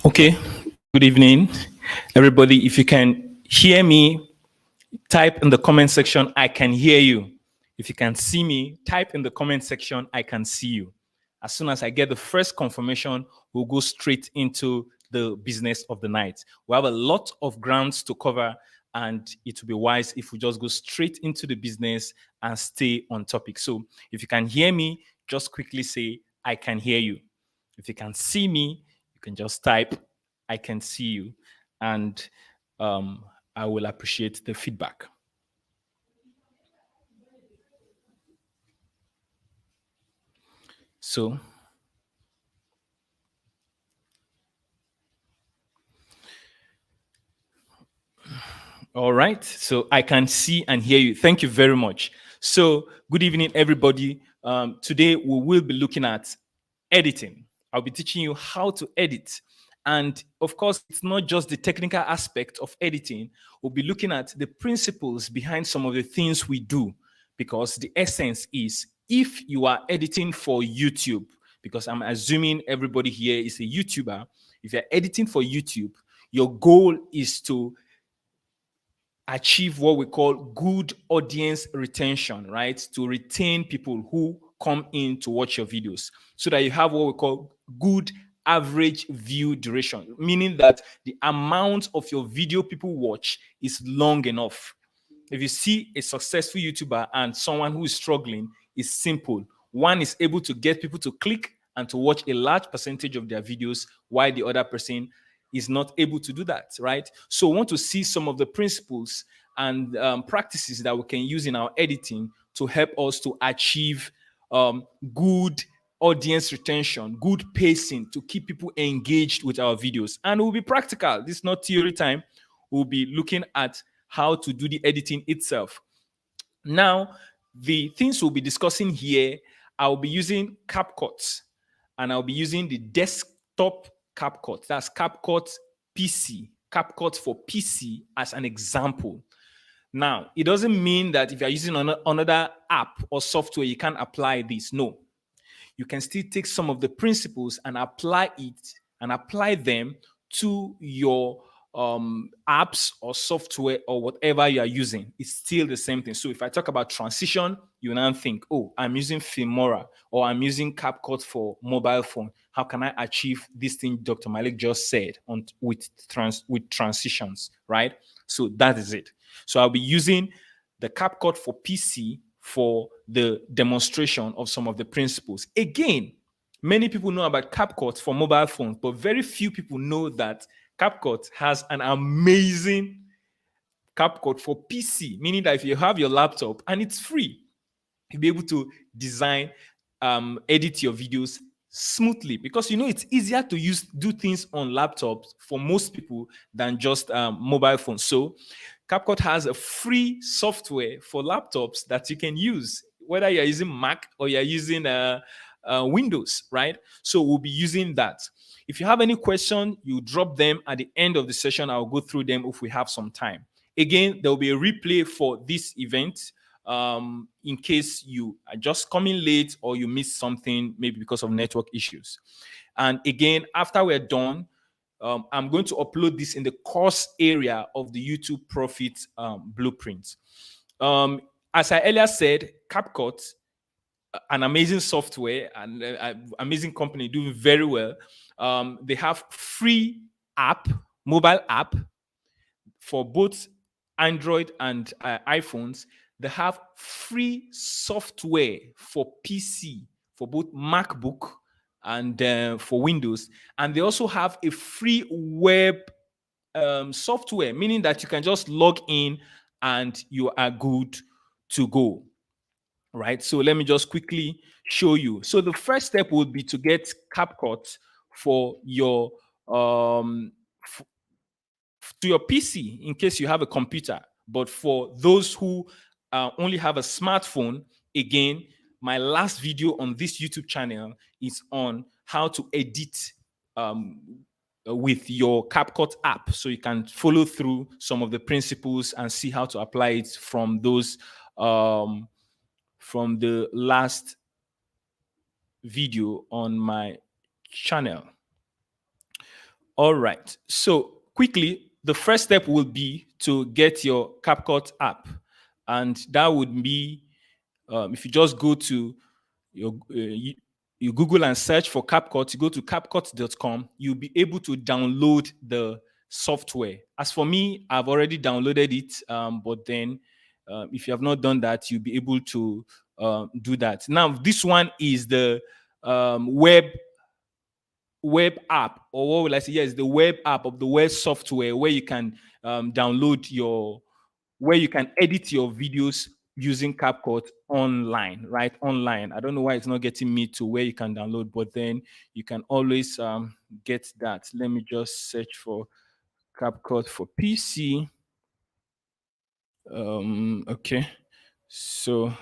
Okay, good evening, everybody. If you can hear me, type in the comment section, I can hear you. If you can see me, type in the comment section, I can see you. As soon as I get the first confirmation, we'll go straight into the business of the night. We have a lot of grounds to cover, and it will be wise if we just go straight into the business and stay on topic. So if you can hear me, just quickly say, I can hear you. If you can see me, you can just type, I can see you. And I will appreciate the feedback. So, all right. So I can see and hear you. Thank you very much. So, good evening, everybody. Today we will be looking at editing. I'll be teaching you how to edit. And of course, it's not just the technical aspect of editing. We'll be looking at the principles behind some of the things we do, because the essence is, if you are editing for YouTube, because I'm assuming everybody here is a YouTuber, if you're editing for YouTube, your goal is to achieve what we call good audience retention, right? To retain people who come in to watch your videos, so that you have what we call good average view duration, meaning that the amount of your video people watch is long enough. If you see a successful YouTuber and someone who is struggling, it's simple. One is able to get people to click and to watch a large percentage of their videos, while the other person is not able to do that, right? So we want to see some of the principles and practices that we can use in our editing to help us to achieve good audience retention, good pacing, to keep people engaged with our videos. And it will be practical. This is not theory time. We'll be looking at how to do the editing itself. Now, the things we'll be discussing here, I'll be using CapCut, and I'll be using the desktop CapCut. That's CapCut PC, CapCut for PC as an example. Now, it doesn't mean that if you're using another app or software, you can't apply this. No. You can still take some of the principles and apply them to your apps or software or whatever you are using. It's still the same thing. So if I talk about transition, you now think, oh, I'm using Filmora or I'm using CapCut for mobile phone. How can I achieve this thing Dr. Malik just said with transitions, right? So that is it. So I'll be using the CapCut for PC for the demonstration of some of the principles. Again, many people know about CapCut for mobile phones, but very few people know that CapCut has an amazing CapCut for PC, meaning that if you have your laptop and it's free, you'll be able to design, edit your videos smoothly, because it's easier to do things on laptops for most people than just mobile phones. So CapCut has a free software for laptops that you can use, whether you're using Mac or you're using Windows, right? So we'll be using that. If you have any question, you drop them at the end of the session. I'll go through them if we have some time. Again, there will be a replay for this event in case you are just coming late or you missed something, maybe because of network issues. And again, after we're done, I'm going to upload this in the course area of the YouTube Profit Blueprint. As I earlier said, CapCut, an amazing software and amazing company, doing very well. They have free mobile app for both Android and iPhones. They have free software for PC, for both MacBook and for Windows. And they also have a free web software, meaning that you can just log in and you are good to go. Right? So let me just quickly show you. So the first step would be to get CapCut for your to your PC in case you have a computer. But for those who only have a smartphone, again, my last video on this YouTube channel is on how to edit with your CapCut app, so you can follow through some of the principles and see how to apply it from those from the last video on my channel. All right. So quickly, the first step will be to get your CapCut app, and that would be if you just go to your you Google and search for CapCut, you go to CapCut.com, you'll be able to download the software. As for me, I've already downloaded it, but then if you have not done that, you'll be able to do that. Now, this one is the web app, or what will I say? Yes, the web app of the web software where you can download where you can edit your videos using CapCut online, right? Online. I don't know why it's not getting me to where you can download, but then you can always get that. Let me just search for CapCut for PC. Okay. So,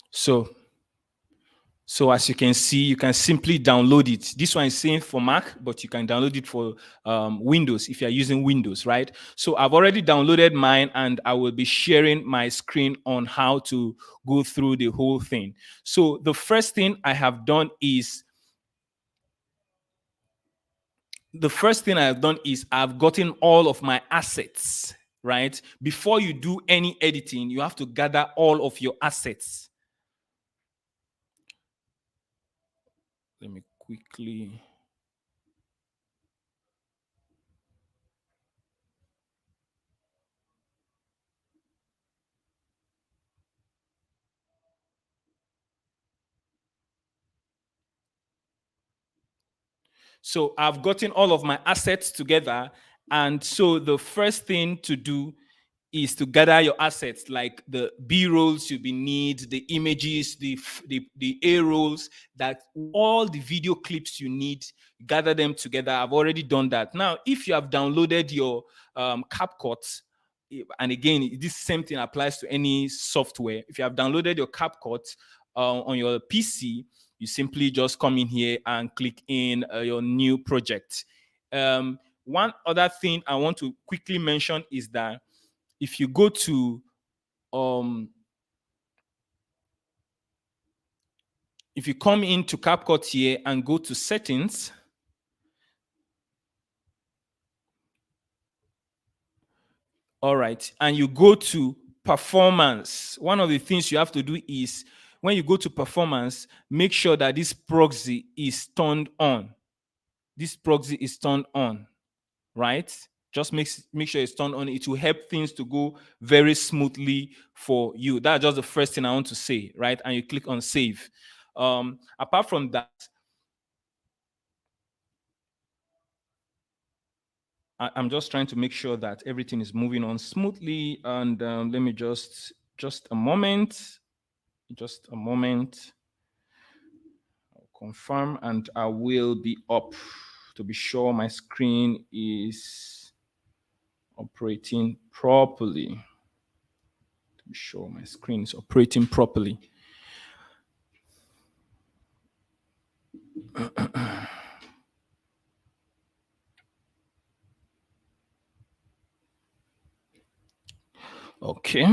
so So as you can see, you can simply download it. This one is saying for Mac, but you can download it for Windows if you're using Windows, right? So I've already downloaded mine, and I will be sharing my screen on how to go through the whole thing. So the first thing I have done is I've gotten all of my assets, right? Before you do any editing, you have to gather all of your assets. Let me quickly. So I've gotten all of my assets together. And so the first thing to do is to gather your assets, like the B rolls you will need, the images, the A rolls, that all the video clips you need, gather them together. I've already done that. Now, if you have downloaded your CapCut, and again, this same thing applies to any software. If you have downloaded your CapCut on your PC, you simply just come in here and click in your new project. One other thing I want to quickly mention is that if you go to if you come into CapCut here and go to settings, all right, and you go to performance, one of the things you have to do is when you go to performance, make sure that this proxy is turned on. This proxy is turned on, right? Just make sure it's turned on. It will help things to go very smoothly for you. That's just the first thing I want to say, right? And you click on save. Apart from that, I'm just trying to make sure that everything is moving on smoothly. And let me just a moment, I'll confirm, and I will be up to be sure my screen is operating properly. To be sure my screen is operating properly. Okay.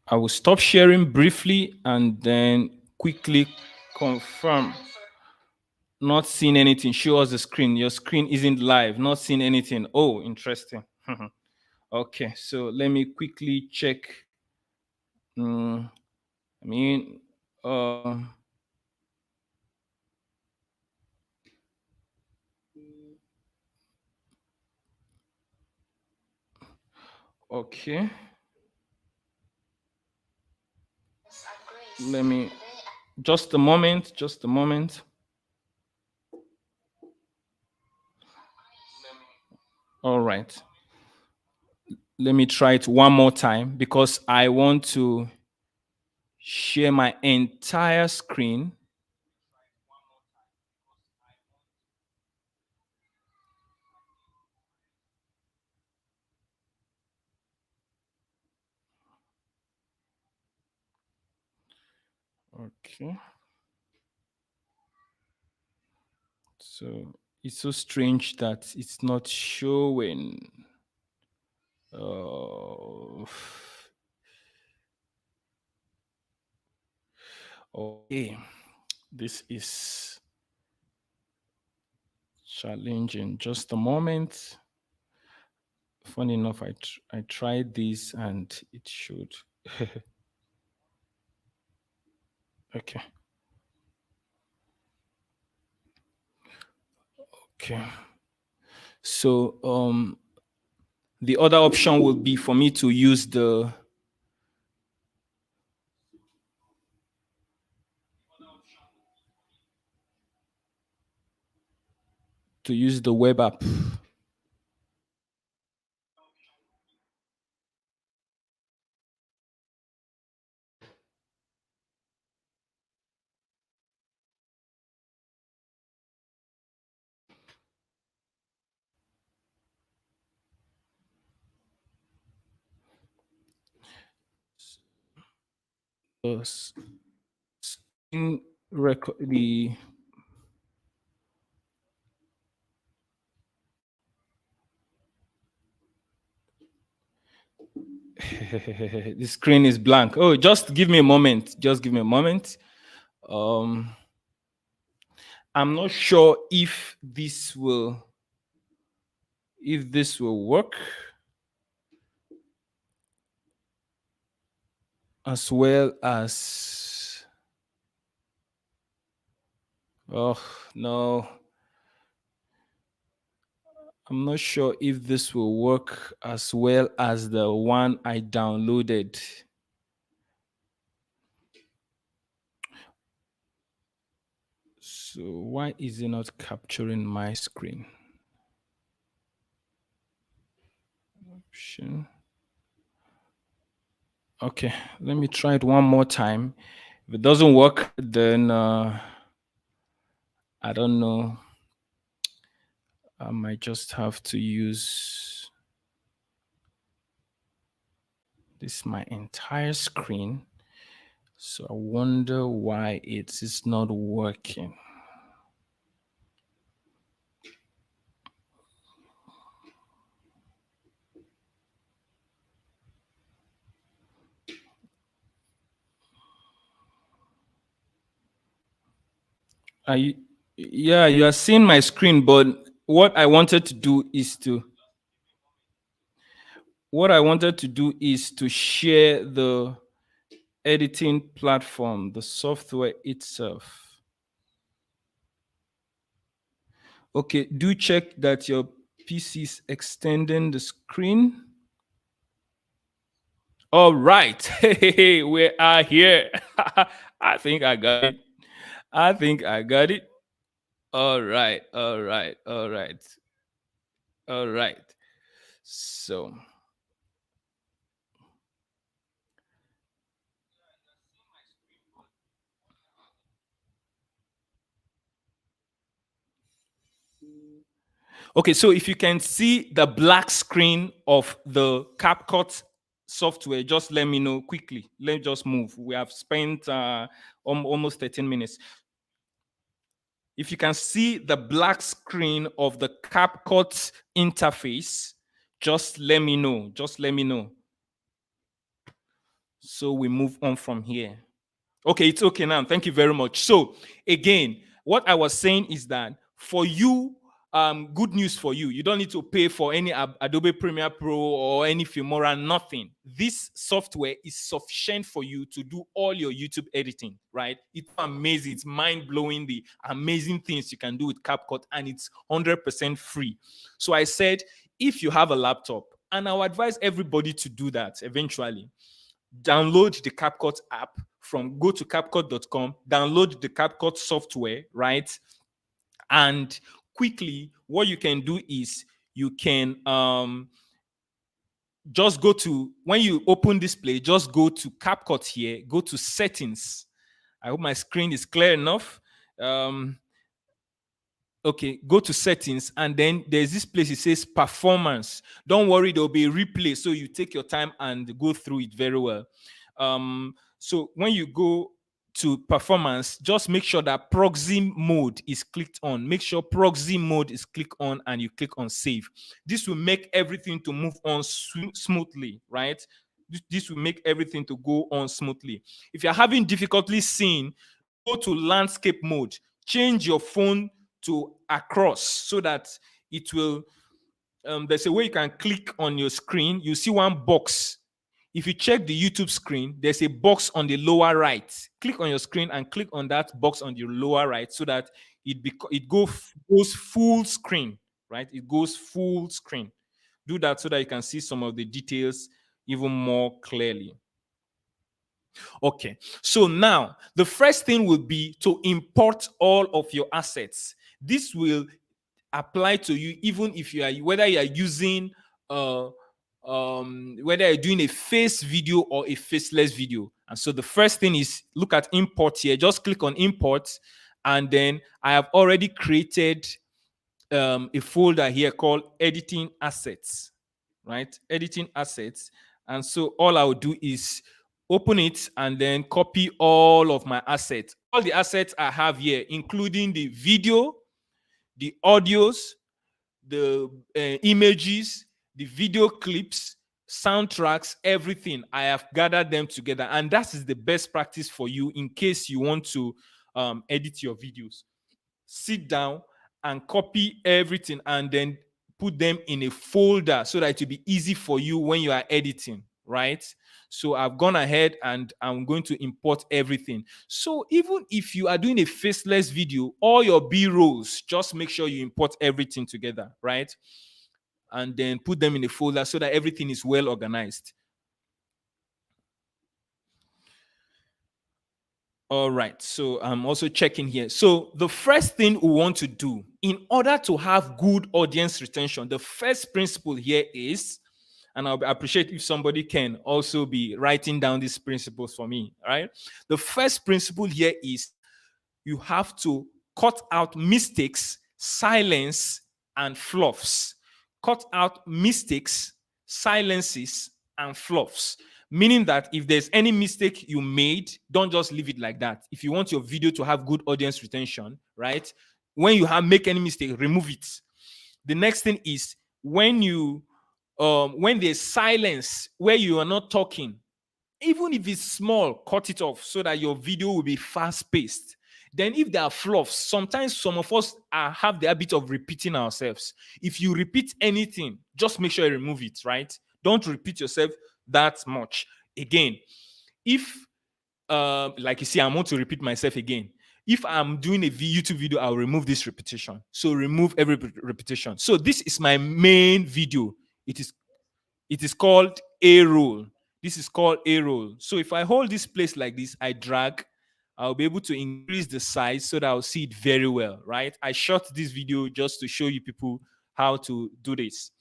I will stop sharing briefly and then quickly confirm. Not seeing anything. Show us the screen. Your screen isn't live. Not seeing anything. Oh, interesting. Okay, so let me quickly check. I mean, okay. Let me, just a moment. All right. Let me try it one more time because I want to share my entire screen. Okay. So it's so strange that it's not showing. Uh, okay, this is challenging. Just a moment. Funny enough, I tried this and it showed. Okay. Okay. So the other option will be for me to use the web app. In record the the screen is blank. Oh, just give me a moment. Just give me a moment. I'm not sure if this will work as well as. Oh no, I'm not sure if this will work as well as the one I downloaded. So why is it not capturing my screen? Option. Okay, let me try it one more time. If it doesn't work, then I don't know. I might just have to use this my entire screen. So I wonder why it is not working. Yeah, you are seeing my screen, but what I wanted to do is to share the editing platform, the software itself. Okay, do check that your PC is extending the screen. All right, hey, we are here. I think I got it. All right, all right, all right, all right. So, okay, so if you can see the black screen of the CapCut software, just let me know quickly. Let's just move. We have spent almost 13 minutes. If you can see the black screen of the CapCut interface, just let me know. Just let me know. So we move on from here. Okay, it's okay now. Thank you very much. So again, what I was saying is that for you, good news for you. You don't need to pay for any Adobe Premiere Pro or any Filmora, nothing. This software is sufficient for you to do all your YouTube editing, right? It's amazing. It's mind-blowing, the amazing things you can do with CapCut, and it's 100% free. So I said, if you have a laptop, and I'll advise everybody to do that eventually, download the CapCut app go to capcut.com, download the CapCut software, right? And quickly, what you can do is you can just go to, when you open display, just go to CapCut here, go to settings. I hope my screen is clear enough. Okay, go to settings, and then there's this place, it says performance. Don't worry, there'll be a replay, so you take your time and go through it very well. So when you go to performance, just make sure that proxy mode is clicked on. Make sure proxy mode is clicked on and you click on save. This will make everything to move on smoothly, right? This will make everything to go on smoothly. If you're having difficulty seeing, go to landscape mode. Change your phone to across so that it will, there's a way you can click on your screen. You see one box. If you check the YouTube screen, there's a box on the lower right. Click on your screen and click on that box on the lower right so that it goes full screen, right? It goes full screen. Do that so that you can see some of the details even more clearly. Okay, so now the first thing will be to import all of your assets. This will apply to you even if you are, whether you are using whether you're doing a face video or a faceless video. And so the first thing is look at import here. Just click on import, and then I have already created a folder here called editing assets, right? Editing assets. And so all I will do is open it and then copy all of my assets. All the assets I have here, including the video, the audios, the images, the video clips, soundtracks, everything. I have gathered them together, and that is the best practice for you in case you want to edit your videos. Sit down and copy everything and then put them in a folder so that it will be easy for you when you are editing, right? So I've gone ahead and I'm going to import everything. So even if you are doing a faceless video, all your B-rolls, just make sure you import everything together, right? And then put them in a folder so that everything is well organized. All right, so I'm also checking here. So the first thing we want to do in order to have good audience retention, the first principle here is, and I'll appreciate if somebody can also be writing down these principles for me, all right? The first principle here is you have to cut out mistakes, silence, and fluffs. Cut out mistakes, silences, and fluffs. Meaning that if there's any mistake you made, don't just leave it like that. If you want your video to have good audience retention, right? When you make any mistake, remove it. The next thing is when there's silence where you are not talking, even if it's small, cut it off so that your video will be fast-paced. Then if there are fluffs, sometimes some of us have the habit of repeating ourselves. If you repeat anything, just make sure you remove it, right? Don't repeat yourself that much. Again, if, like you see, I want to repeat myself again. If I'm doing a YouTube video, I'll remove this repetition. So remove every repetition. So this is my main video. It is called A-roll. This is called A-roll. So if I hold this place like this, I drag, I'll be able to increase the size so that I'll see it very well, right? I shot this video just to show you people how to do this.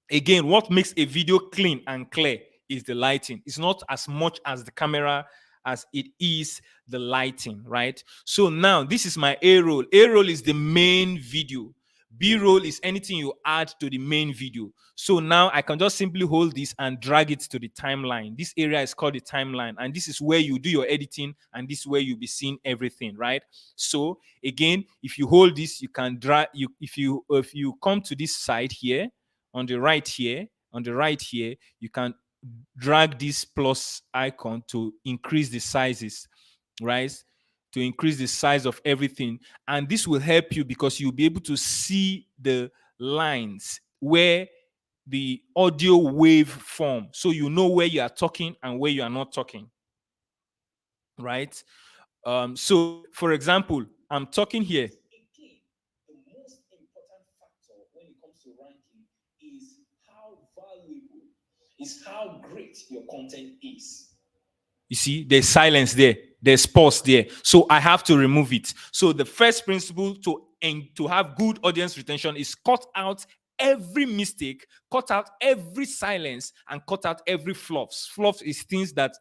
Again, what makes a video clean and clear is the lighting. It's not as much as the camera as it is the lighting, right? So now this is my A-roll. A-roll is the main video. B-roll is anything you add to the main video. So now I can just simply hold this and drag it to the timeline. This area is called the timeline, and this is where you do your editing, and this is where you'll be seeing everything, right? So again, if you hold this, you can drag. If you come to this side here, on the right here, you can drag this plus icon to increase the sizes, right? To increase the size of everything. And this will help you because you'll be able to see the lines where the audio wave form. So you know where you are talking and where you are not talking, right? So for example, I'm talking here. The most important factor when it comes to ranking is how valuable, is how great your content is. You see, there's silence there, there's pause there. So I have to remove it. So the first principle to have good audience retention is cut out every mistake, cut out every silence, and cut out every fluffs. Fluffs is things that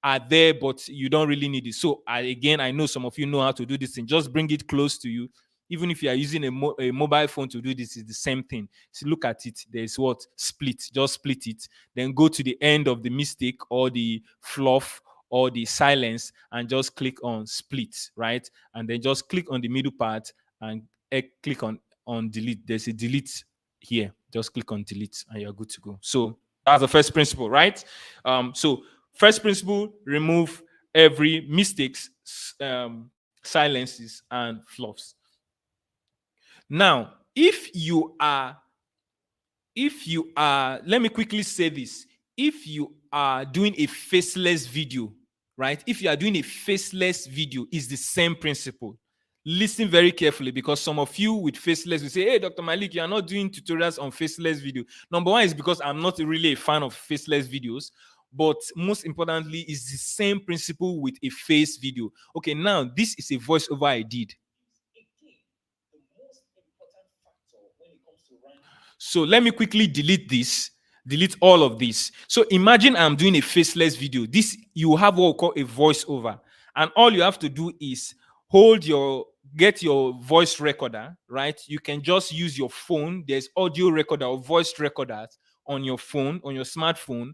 are there, but you don't really need it. So I know some of you know how to do this thing. Just bring it close to you. Even if you are using a mobile phone to do this, it's the same thing. So look at it. There's what? Split. Just split it. Then go to the end of the mistake or the fluff or the silence and just click on split, right? And then just click on the middle part and click on delete. There's a delete here. Just click on delete and you're good to go. So that's the first principle, right? So first principle, remove every mistakes, silences, and fluffs. Now, if you are, let me quickly say this. If you are doing a faceless video, right? If you are doing a faceless video, it's the same principle. Listen very carefully, because some of you with faceless will say, hey, Dr. Malik, you are not doing tutorials on faceless video. Number one is because I'm not really a fan of faceless videos. But most importantly, is the same principle with a face video. Okay, now this is a voiceover I did. So let me quickly delete all of this. So imagine I'm doing a faceless video. This, you have what we call a voiceover. And all you have to do is get your voice recorder, right? You can just use your phone. There's audio recorder or voice recorders on your phone, on your smartphone,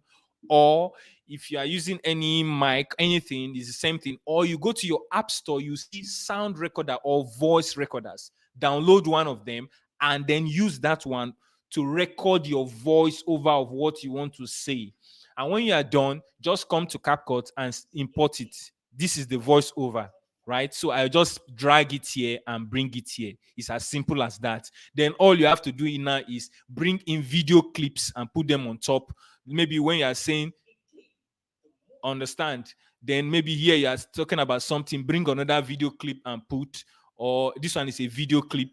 or if you are using any mic, anything, it's the same thing. Or you go to your app store, you see sound recorder or voice recorders. Download one of them and then use that one to record your voice over of what you want to say. And when you are done, just come to CapCut and import it. This is the voiceover, right? So I just drag it here and bring it here. It's as simple as that. Then all you have to do now is bring in video clips and put them on top. Maybe when you are saying, understand, then maybe here you are talking about something, bring another video clip and put, or this one is a video clip.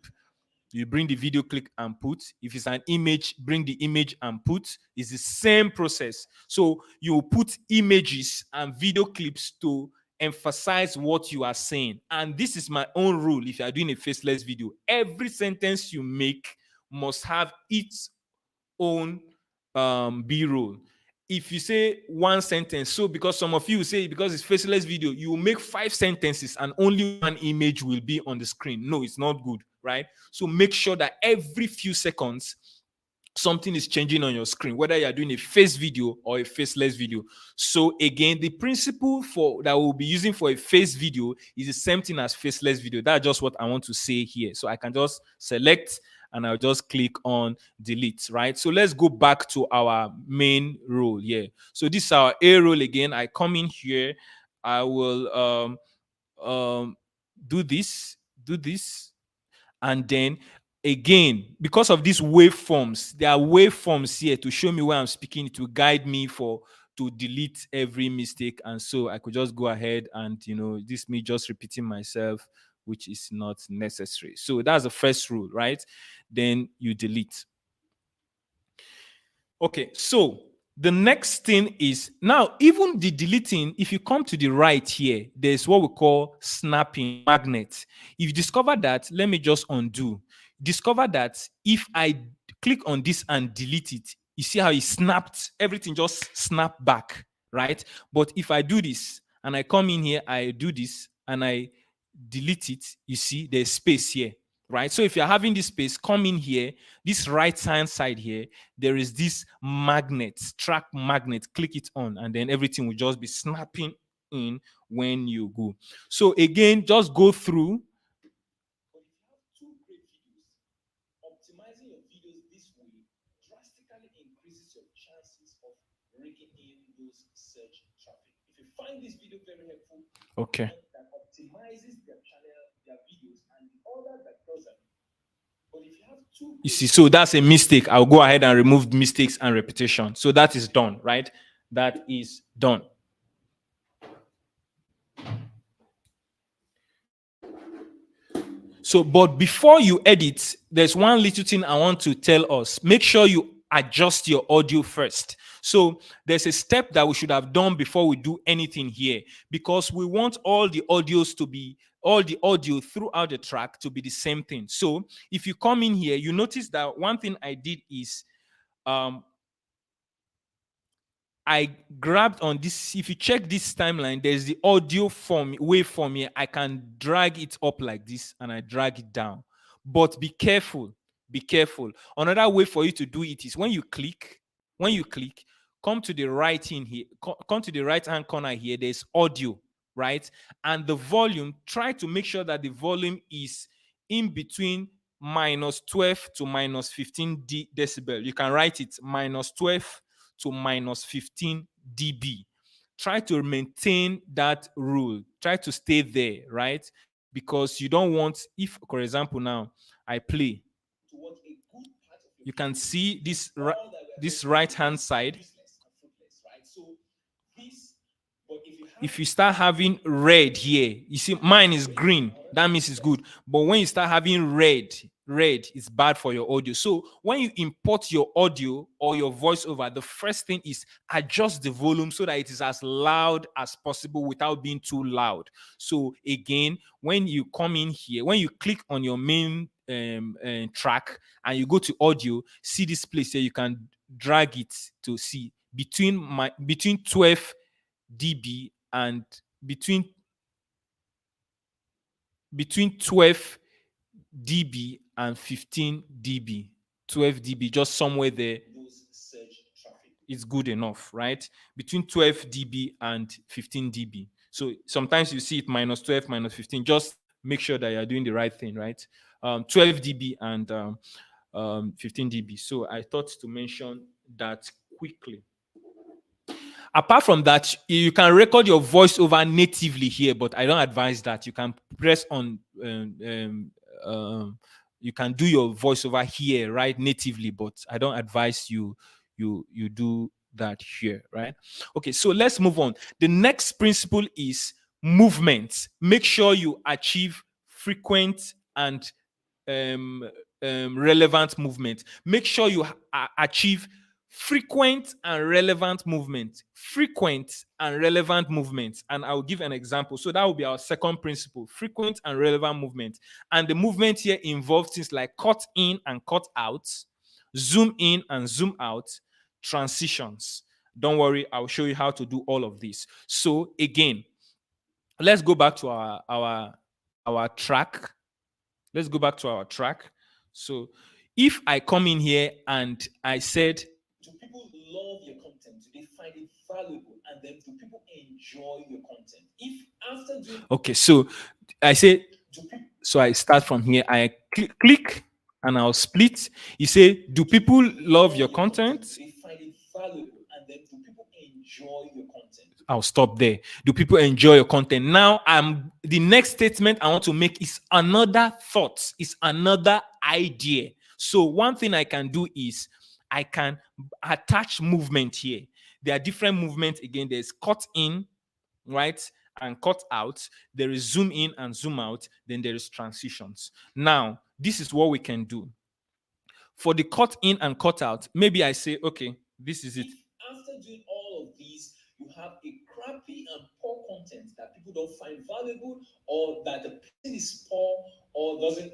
You bring the video clip and put. If it's an image, bring the image and put. It's the same process. So you put images and video clips to emphasize what you are saying. And this is my own rule. If you are doing a faceless video, every sentence you make must have its own B-roll. If you say one sentence, so because some of you say because it's faceless video, you will make 5 sentences and only one image will be on the screen. No, it's not good, right? So make sure that every few seconds something is changing on your screen, whether you are doing a face video or a faceless video. So again, the principle that we'll be using for a face video is the same thing as faceless video. That's just what I want to say here. So I can just select and I'll just click on delete, right? So let's go back to our main role here. So this is our A role again. I come in here, I will do this, and then again, because of these waveforms, there are waveforms here to show me where I'm speaking, to guide me to delete every mistake. And so I could just go ahead and, this me just repeating myself, which is not necessary. So that's the first rule, right? Then you delete. Okay, so the next thing is, now even the deleting, if you come to the right here, there's what we call snapping magnet. If you discover that, let me just undo. Discover that if I click on this and delete it, you see how it snapped, everything just snapped back, right? But if I do this and I come in here, I do this and I delete it, you see there's space here, right? So if you're having this space, come in here, this right hand side here, there is this magnet, track magnet, click it on, and then everything will just be snapping in when you go. So again, just go through. Optimizing your videos this way drastically increases your chances of raking in those search traffic. If you find this video very helpful, okay, that optimizes their channel, their videos, and the order that doesn't. But if you have two, you see, so that's a mistake. I'll go ahead and remove mistakes and repetition. So that is done, right? That is done. So, but before you edit, there's one little thing I want to tell us. Make sure you adjust your audio first. So there's a step that we should have done before we do anything here, because we want all the audio throughout the track to be the same thing. So if you come in here, you notice that one thing I did is I grabbed on this. If you check this timeline, there's the audio waveform here. I can drag it up like this and I drag it down. But be careful. Be careful. Another way for you to do it is when you click, come to the right in here, come to the right hand corner here, there's audio, right? And the volume, try to make sure that the volume is in between minus 12 to minus 15 decibel. You can write it minus 12 to minus 15 dB. Try to maintain that rule. Try to stay there, right? Because you don't want, if, for example, now I play, you can see this right hand side. If you start having red here, you see mine is green, that means it's good. But when you start having red is bad for your audio. So when you import your audio or your voiceover, the first thing is adjust the volume so that it is as loud as possible without being too loud. So again, when you come in here, when you click on your main track and you go to audio, see this place here, you can drag it to see between 12 dB and between 12 dB and 15 dB, 12 dB, just somewhere there. It's good enough, right? Between 12 dB and 15 dB. So sometimes you see it minus 12, minus 15. Just make sure that you're doing the right thing, right? 12 dB and 15 dB. So I thought to mention that quickly. Apart from that, you can record your voiceover natively here, but I don't advise that. You can press on, you can do your voiceover here, right, natively, but I don't advise you do that here, right? Okay, so let's move on. The next principle is movement. Make sure you achieve frequent and relevant movement. Make sure you achieve frequent and relevant movement. Frequent and relevant movement. And I'll give an example. So that will be our second principle, frequent and relevant movement. And the movement here involves things like cut in and cut out, zoom in and zoom out, transitions. Don't worry, I'll show you how to do all of this. So again, let's go back to our track. Let's go back to our track. So if I come in here and I said, do people love your content? Do they find it valuable? And then do people enjoy your content? If after doing... Okay, so I say, so I start from here. I click and I'll split. You say, do people love your content? Do they find it valuable? And then do people enjoy your content? I'll stop there. Do people enjoy your content? Now, the next statement I want to make is another thought, is another idea. So one thing I can do is I can attach movement here. There are different movements. Again, there's cut in, right, and cut out. There is zoom in and zoom out. Then there is transitions. Now, this is what we can do. For the cut in and cut out, maybe I say, okay, this is it. After doing all of these, you have a crappy and poor content that people don't find valuable, or that the person is poor or doesn't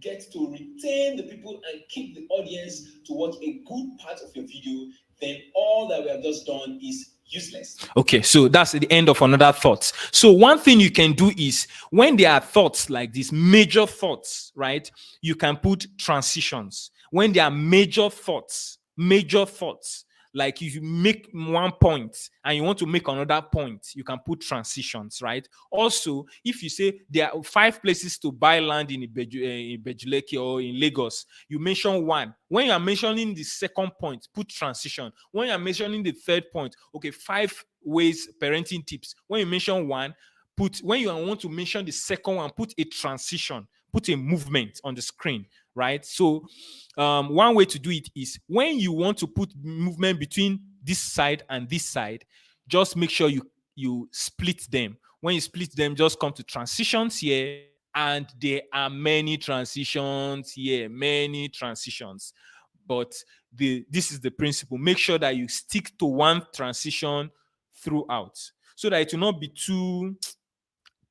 get to retain the people and keep the audience to watch a good part of your video, then all that we have just done is useless. Okay, so that's the end of another thought. So one thing you can do is when there are thoughts like these, major thoughts, right, you can put transitions. When there are major thoughts, like you make one point and you want to make another point, you can put transitions, right? Also, if you say there are 5 places to buy land in Bejuleke or in Lagos, you mention one. When you are mentioning the second point, put transition. When you are mentioning the third point, okay, 5 ways parenting tips. When you mention one, when you want to mention the second one, put a transition, put a movement on the screen, right? So one way to do it is when you want to put movement between this side and this side, just make sure you split them. When you split them, just come to transitions here, and there are many transitions here, many transitions. But this is the principle. Make sure that you stick to one transition throughout so that it will not be too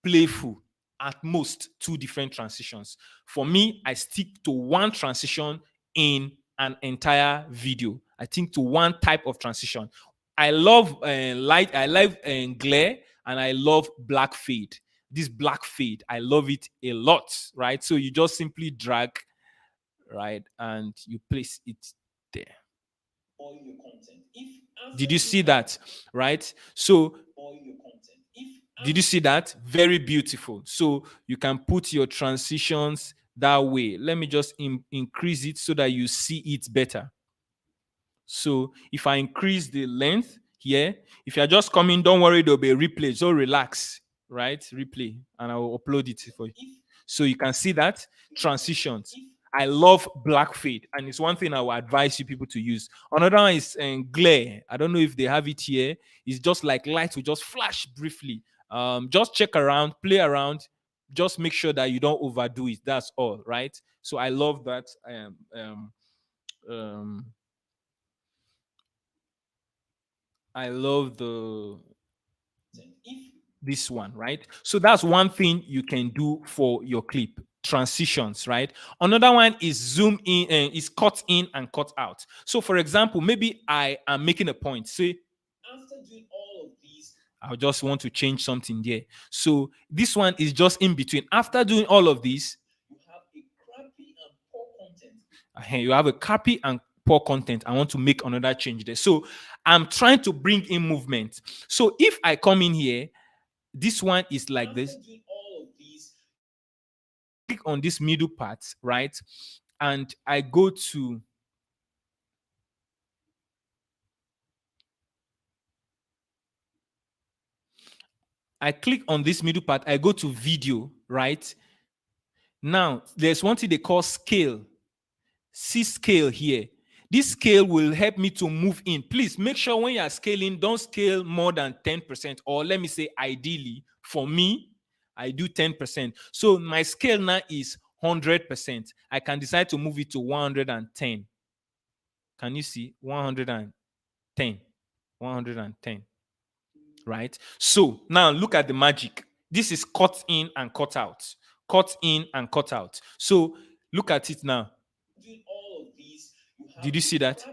playful. At most 2 different transitions. For me, I stick to one transition in an entire video. I think to one type of transition. I love light, I love glare, and I love black fade. This black fade, I love it a lot, right? So you just simply drag, right, and you place it there. All your content. If Did you see that? Right? So did you see that? Very beautiful. So you can put your transitions that way. Let me just increase it so that you see it better. So if I increase the length here, if you're just coming, don't worry, there'll be a replay. So relax, right? Replay, and I will upload it for you. So you can see that transitions. I love black fade, and it's one thing I will advise you people to use. Another one is glare. I don't know if they have it here. It's just like light will just flash briefly. Just check around, play around, just make sure that you don't overdo it. That's all, right? So I love that. I love this one, right? So that's one thing you can do for your clip. Transitions, right? Another one is zoom in, is cut in and cut out. So for example, maybe I am making a point. Say, after doing all of these, I just want to change something there. So this one is just in between. After doing all of these, you have a crappy and poor content. You have a crappy and poor content. I want to make another change there. So I'm trying to bring in movement. So if I come in here, this one is like this. Click on this middle part, right? And I go to click on this middle part. I go to video, right? Now, there's one thing they call scale. See scale here. This scale will help me to move in. Please make sure when you're scaling, don't scale more than 10%, or let me say ideally, for me, I do 10%. So my scale now is 100%. I can decide to move it to 110. Can you see? 110. 110. Right? So now look at the magic. This is cut in and cut out. Cut in and cut out. So look at it now. Did you see that?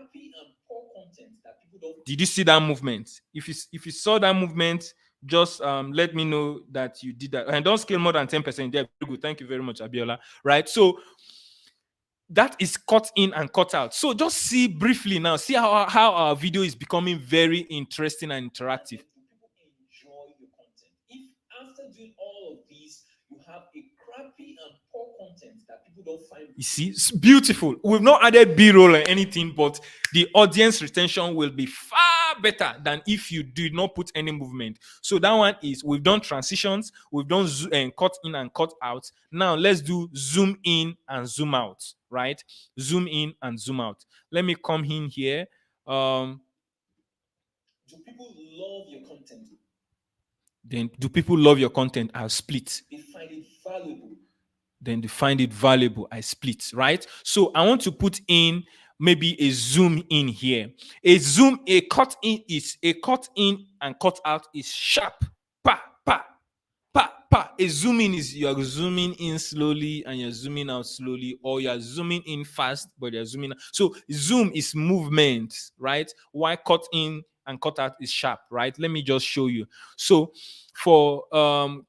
Did you see that movement? If you saw that movement, just let me know that you did that. And don't scale more than 10%. Yeah, very good. Thank you very much, Abiola. Right? So that is cut in and cut out. So just see briefly now. See how our video is becoming very interesting and interactive. Enjoy your content. If after doing all of these, you have a crappy and poor content that people don't find. You see, it's beautiful. We've not added B-roll or anything, but the audience retention will be far better than if you did not put any movement. So that one is, we've done transitions, we've done cut in and cut out. Now let's do zoom in and zoom out, right? Zoom in and zoom out. Let me come in here. Do people love your content? Then do people love your content? I'll split. They find it valuable. Then they find it valuable. I split, right? So I want to put in maybe a zoom in here. A cut in and cut out is sharp. Pa, pa, pa, pa. A zoom in is you're zooming in slowly and you're zooming out slowly, or you're zooming in fast, but you're zooming out. So zoom is movement, right? Why cut in and cut out is sharp, right? Let me just show you. So for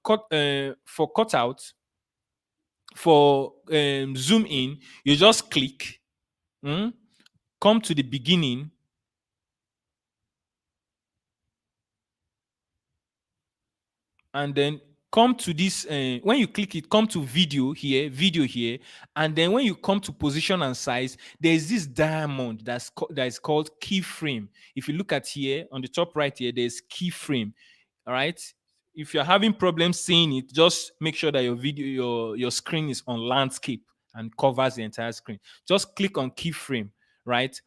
cut out, for zoom in, you just click, come to the beginning, and then come to this. When you click it, come to video here, and then when you come to position and size, there's this diamond that is called keyframe. If you look at here on the top right here, there's keyframe. All right. If you're having problems seeing it, just make sure that your video, your screen is on landscape and covers the entire screen. Just click on keyframe, right?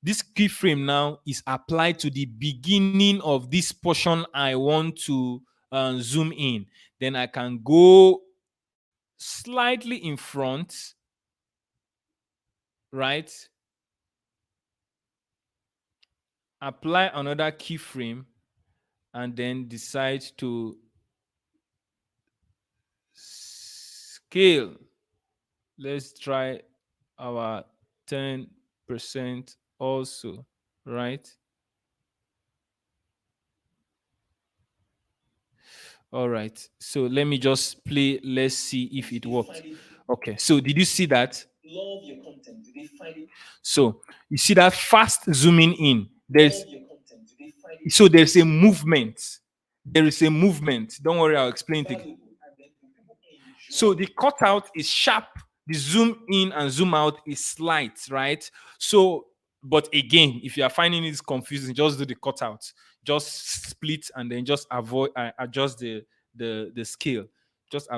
This keyframe now is applied to the beginning of this portion I want to zoom in. Then I can go slightly in front, right? Apply another keyframe and then decide to scale. Let's try our 10% also, right? All right. So let me just play. Let's see if it worked. Okay. So did you see that? Love your content. Did they find it? So you see that fast zooming in. There's So there's a movement. There is a movement. Don't worry, I'll explain it. So the cutout is sharp. The zoom in and zoom out is slight, right? So, but again, if you are finding it confusing, just do the cutout. Just split and then just adjust the scale. Just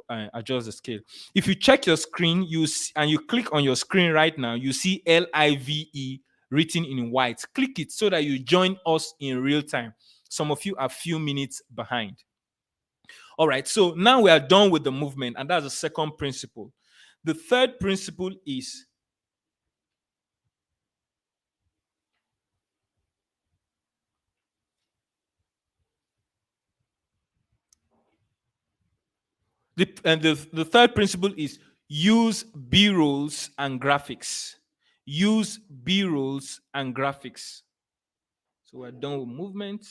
adjust the scale. If you check your screen, and you click on your screen right now, you see LIVE written in white. Click it so that you join us in real time. Some of you are a few minutes behind. All right, so now we are done with the movement, and that's the second principle. The third principle is the third principle is use B-rolls and graphics. Use B-rolls and graphics. So we're done with movement.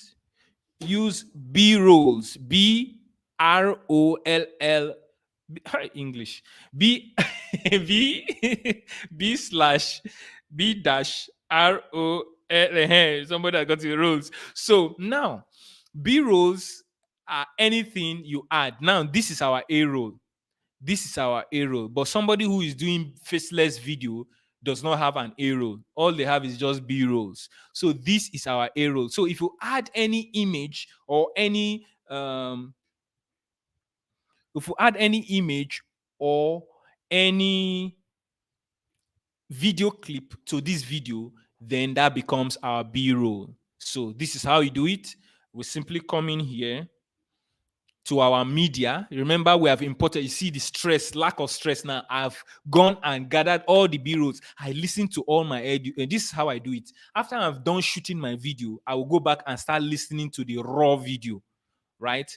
Use B-rolls. B-R-O-L-L. English. B slash B dash R-O-L. Somebody that got the rules. So now, B-rolls are anything you add. Now, this is our A-roll. This is our A-roll. But somebody who is doing faceless video does not have an A-roll. All they have is just B-rolls. So this is our A-roll. So if you add any image or any or any video clip to this video, then that becomes our B-roll. So this is how you do it. We simply come in here to our media. Remember, we have imported, you see the lack of stress. Now I've gone and gathered all the B-rolls. I listen to all my and this is how I do it. After I've done shooting my video, I will go back and start listening to the raw video, right?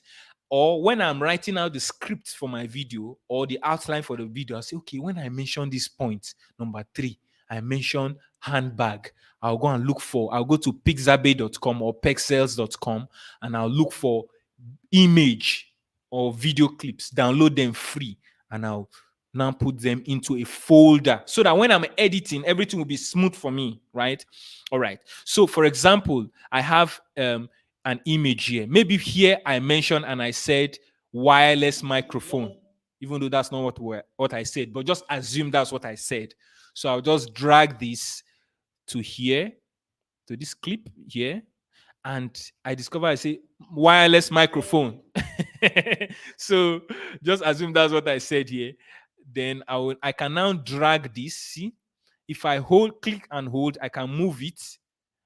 Or when I'm writing out the script for my video or the outline for the video, I'll say, okay, when I mention this point, number 3, I mention handbag. I'll go to pixabay.com or pexels.com and I'll look for image or video clips, download them free, and I'll now put them into a folder so that when I'm editing, everything will be smooth for me, right? All right. So for example, I have an image here. Maybe here I mentioned and I said wireless microphone, even though that's not what I said, but just assume that's what I said. So I'll just drag this to here, to this clip here, and I discover I say wireless microphone. So just assume that's what I said here. Then I can now drag this. See, if I click and hold, I can move it.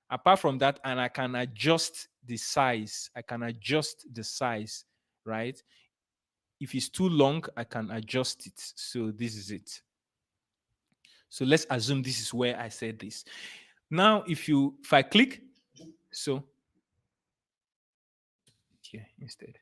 Apart from that, and I can adjust the size. Right? If it's too long, I can adjust it. So this is it. So let's assume this is where I said this. Now, if I click, so here instead.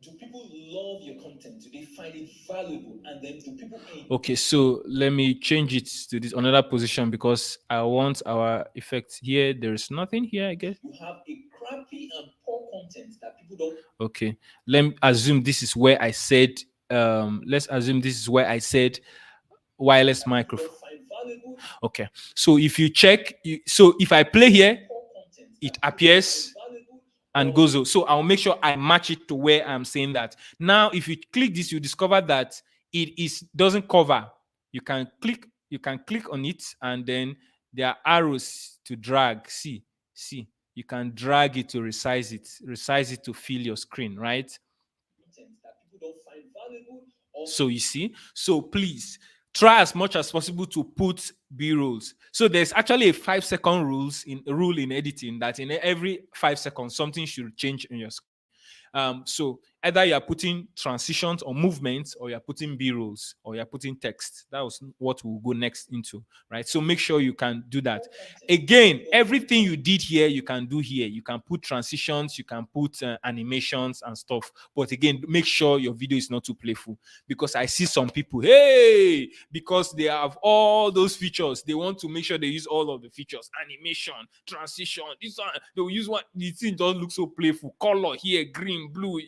Do people love your content? Do they find it valuable? And then do people pay? Okay, so let me change it to this another position because I want our effect here. There is nothing here, I guess. You have a crappy and poor content that people don't. Okay, let me assume this is where I said. Let's assume this is where I said wireless microphone. Okay, so if you check, so if I play here, it appears and goes. So I'll make sure I match it to where I'm saying that. Now, if you click this, you discover that it doesn't cover. You can click on it, and then there are arrows to drag. See, you can drag it to resize it to fill your screen, right? That people don't find valuable. So you see, so please try as much as possible to put B-rolls. So there's actually a 5-second rule in editing that in every 5 seconds something should change in your screen. So either you're putting transitions or movements, or you're putting B-rolls, or you're putting text. That was what we'll go next into, right? So make sure you can do that. Again, everything you did here, you can do here. You can put transitions, you can put animations and stuff. But again, make sure your video is not too playful, because I see some people, hey, because they have all those features, they want to make sure they use all of the features, animation, transition, this one, they will use one, the thing doesn't look so playful, color here, green, blue.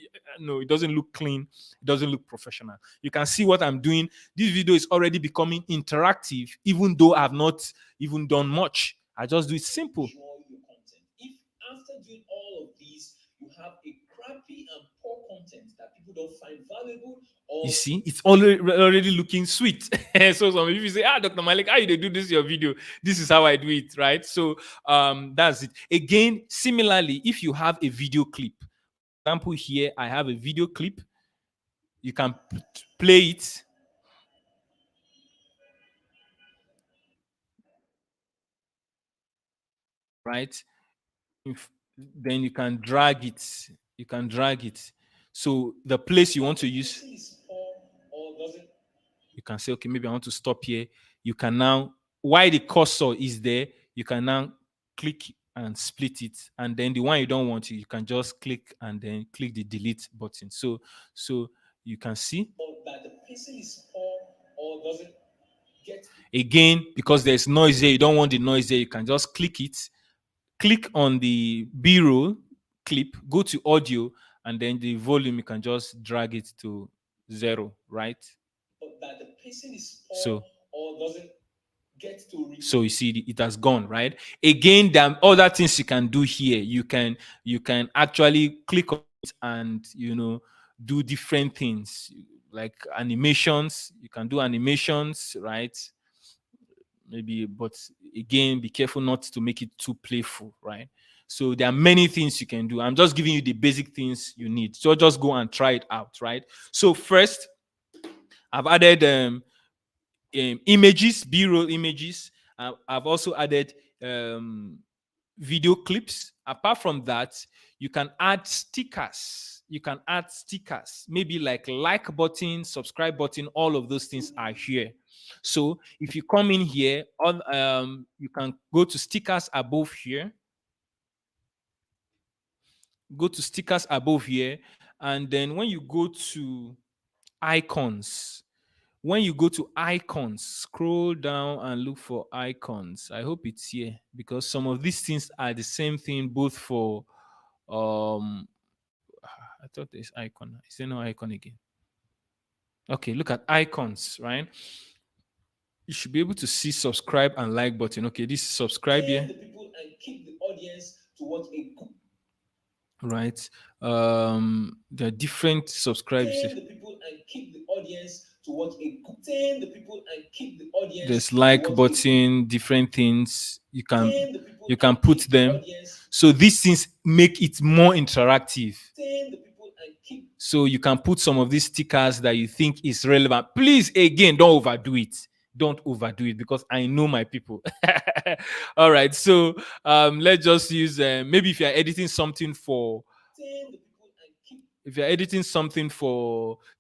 no, it doesn't look clean, it doesn't look professional. You can see what I'm doing. This video is already becoming interactive, even though I've not even done much. I just do it simple. Your content. If after doing all of these, you have a crappy and poor content that people don't find valuable, or you see, it's already looking sweet. So some people say, Dr. Malik, how you do this your video? This is how I do it, right? So that's it. Again, similarly, if you have a video clip, for example, here I have a video clip, you can play it. Right? Then you can drag it. You can drag it. So the place you want to use, you can say, okay, maybe I want to stop here. You can now, while the cursor is there, you can now click and split it. And then the one you don't want, you can just click and then click the delete button. So you can see that the pacing is poor or doesn't get. Again, because there's noise there, you don't want the noise there, you can just click it. Click on the B-roll clip, go to audio, and then the volume, you can just drag it to 0, right? That the pacing is poor or doesn't get to. So you see, it has gone, right? Again, there are other things you can do here. You can actually click on it and do different things like animations. You can do animations, right? Maybe, but again, be careful not to make it too playful, right? So there are many things you can do. I'm just giving you the basic things you need. So just go and try it out, right? So first, I've added images, B-roll images. I've also added video clips. Apart from that, you can add stickers. You can add stickers, maybe like button, subscribe button, all of those things are here. So if you come in here, you can go to stickers above here. Go to stickers above here. And then when you go to icons, scroll down and look for icons. I hope it's here because some of these things are the same thing both for I thought there's icon. Is there no icon again? Okay, look at icons, right? You should be able to see subscribe and like button. Okay, this is subscribe here. The people and keep the audience to watch a good. Right. There are different subscribes. The people and keep the audience to watch a good. The people and keep the audience. There's like button, different things. You can put them. So these things make it more interactive. The people and keep. So you can put some of these stickers that you think is relevant. Please, again, don't overdo it. Don't overdo it because I know my people. All right, so let's just use maybe if you're editing something for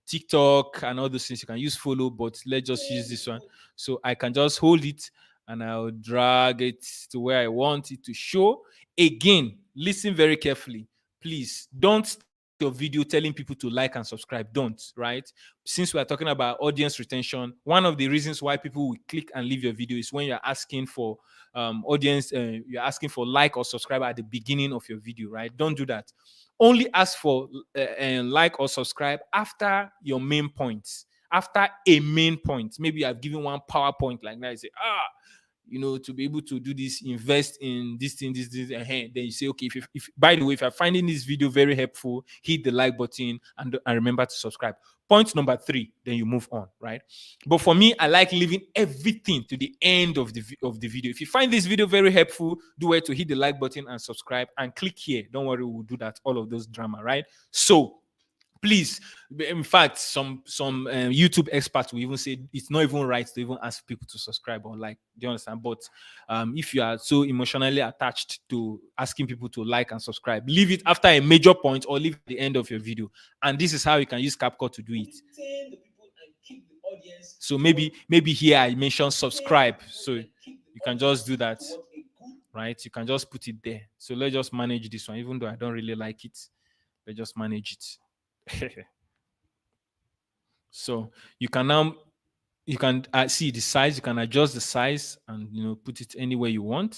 TikTok and all those things, you can use follow, but let's just use this one. So I can just hold it and I'll drag it to where I want it to show. Again, listen very carefully. Please don't your video telling people to like and subscribe. Don't, right? Since we are talking about audience retention, one of the reasons why people will click and leave your video is when you're asking for audience, you're asking for like or subscribe at the beginning of your video, right? Don't do that. Only ask for like or subscribe after your main points, after a main point. Maybe I've given one PowerPoint like that. You say, to be able to do this, invest in this thing, then you say, okay, if by the way, if you're finding this video very helpful, hit the like button and remember to subscribe. Point number 3, then you move on, right? But for me, I like leaving everything to the end of the video. If you find this video very helpful, do it to hit the like button and subscribe and click here. Don't worry, we'll do that, all of those drama, right? So please, in fact, some YouTube experts will even say it's not even right to even ask people to subscribe or like. Do you understand? But if you are so emotionally attached to asking people to like and subscribe, leave it after a major point or leave it at the end of your video. And this is how you can use CapCut to do it. So maybe here I mentioned subscribe. So you can just do that, right? You can just put it there. So let's just manage this one, even though I don't really like it. Let's just manage it. So you can see the size. You can adjust the size and put it anywhere you want.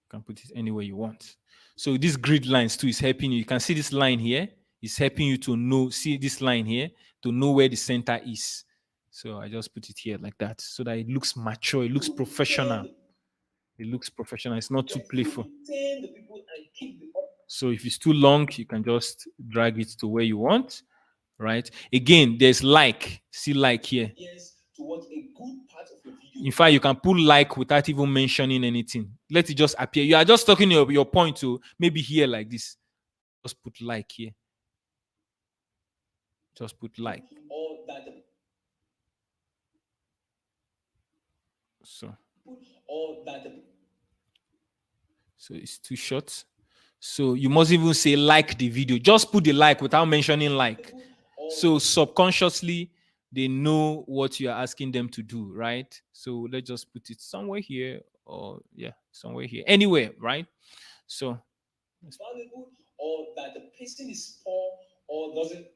You can put it anywhere you want. So these grid lines too is helping you. You can see this line here. It's helping you to know, see this line here, to know where the center is. So I just put it here like that so that it looks mature, it looks professional. It looks professional. It's not too playful. So if it's too long, you can just drag it to where you want, right? Again, there's like. See like here. In fact, you can put like without even mentioning anything. Let it just appear. You are just talking your point to maybe here like this. Just put like here. Just put like. So it's too short. So you must even say like the video. Just put the like without mentioning like. So subconsciously, they know what you are asking them to do, right? So let's just put it somewhere here, or yeah, somewhere here. Anywhere, right? So valuable, or that the person is poor or doesn't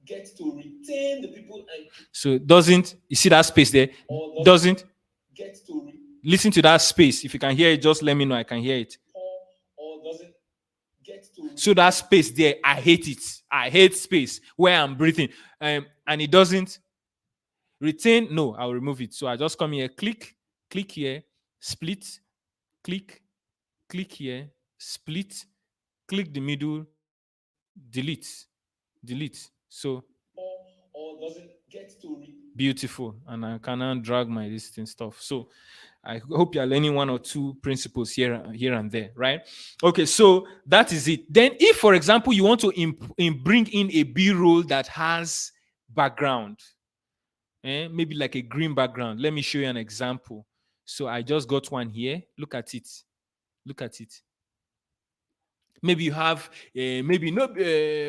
get to retain the people and so doesn't, you see that space there, doesn't get to listen to that space. If you can hear it, just let me know. I can hear it. Or doesn't get to so that space there, I hate it. I hate space where I'm breathing, and it doesn't retain. No, I'll remove it. So I just come here, click here, split, click here, split, click the middle, delete. So or doesn't get to beautiful, and I can now drag my listing stuff. So I hope you're learning one or two principles here and there, right? Okay, so that is it. Then if, for example, you want to bring in a B-roll that has background, maybe like a green background. Let me show you an example. So I just got one here. Look at it. Maybe you have maybe not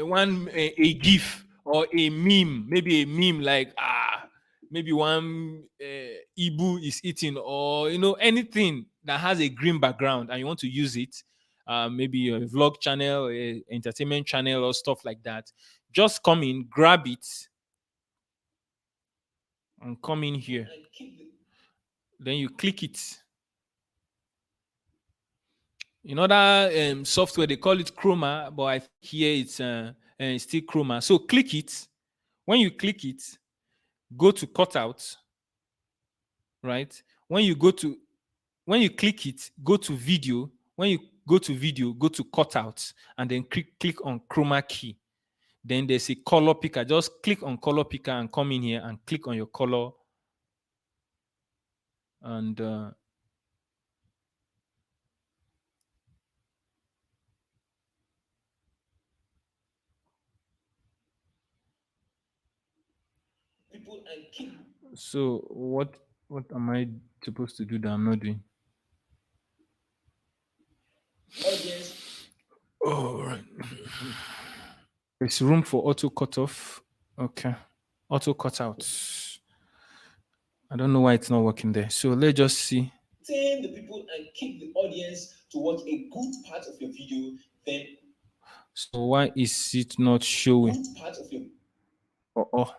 one a GIF or a meme, maybe a meme like maybe one Ibu is eating, or anything that has a green background and you want to use it, maybe a vlog channel, a entertainment channel, or stuff like that. Just come in, grab it, and come in here. Then you click it. In other software, they call it Chroma, but I think here it's still Chroma. So click it. When you click it, go to cutout, right? When you click it, go to video. When you go to video, go to cutout, and then click on Chroma key. Then there's a color picker. Just click on color picker and come in here and click on your color. And so what am I supposed to do that I'm not doing? Oh, right. There's room for auto cutoff. Okay. Auto cutout. I don't know why it's not working there. So let's just see. Retain the people and keep the audience to watch a good part of your video. Then. So why is it not showing? Good part of your. Oh.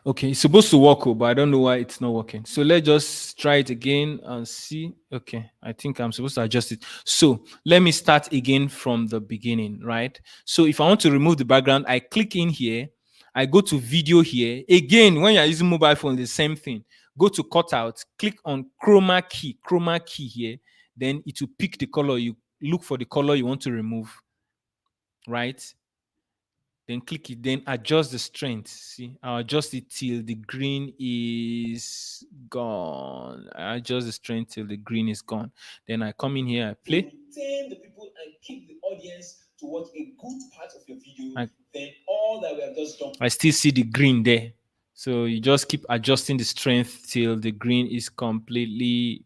Okay, it's supposed to work, but I don't know why it's not working. So let's just try it again and see. Okay, I think I'm supposed to adjust it. So let me start again from the beginning, right? So if I want to remove the background, I click in here. I go to video here. Again, when you're using mobile phone, the same thing. Go to cutout, click on chroma key here. Then it will pick the color. You look for the color you want to remove, right? Then click it, then adjust the strength. See, I'll adjust it till the green is gone. I adjust the strength till the green is gone. Then I come in here, I play. Retain the people and keep the audience to watch a good part of your video. Then all that we have just done. I still see the green there. So you just keep adjusting the strength till the green is completely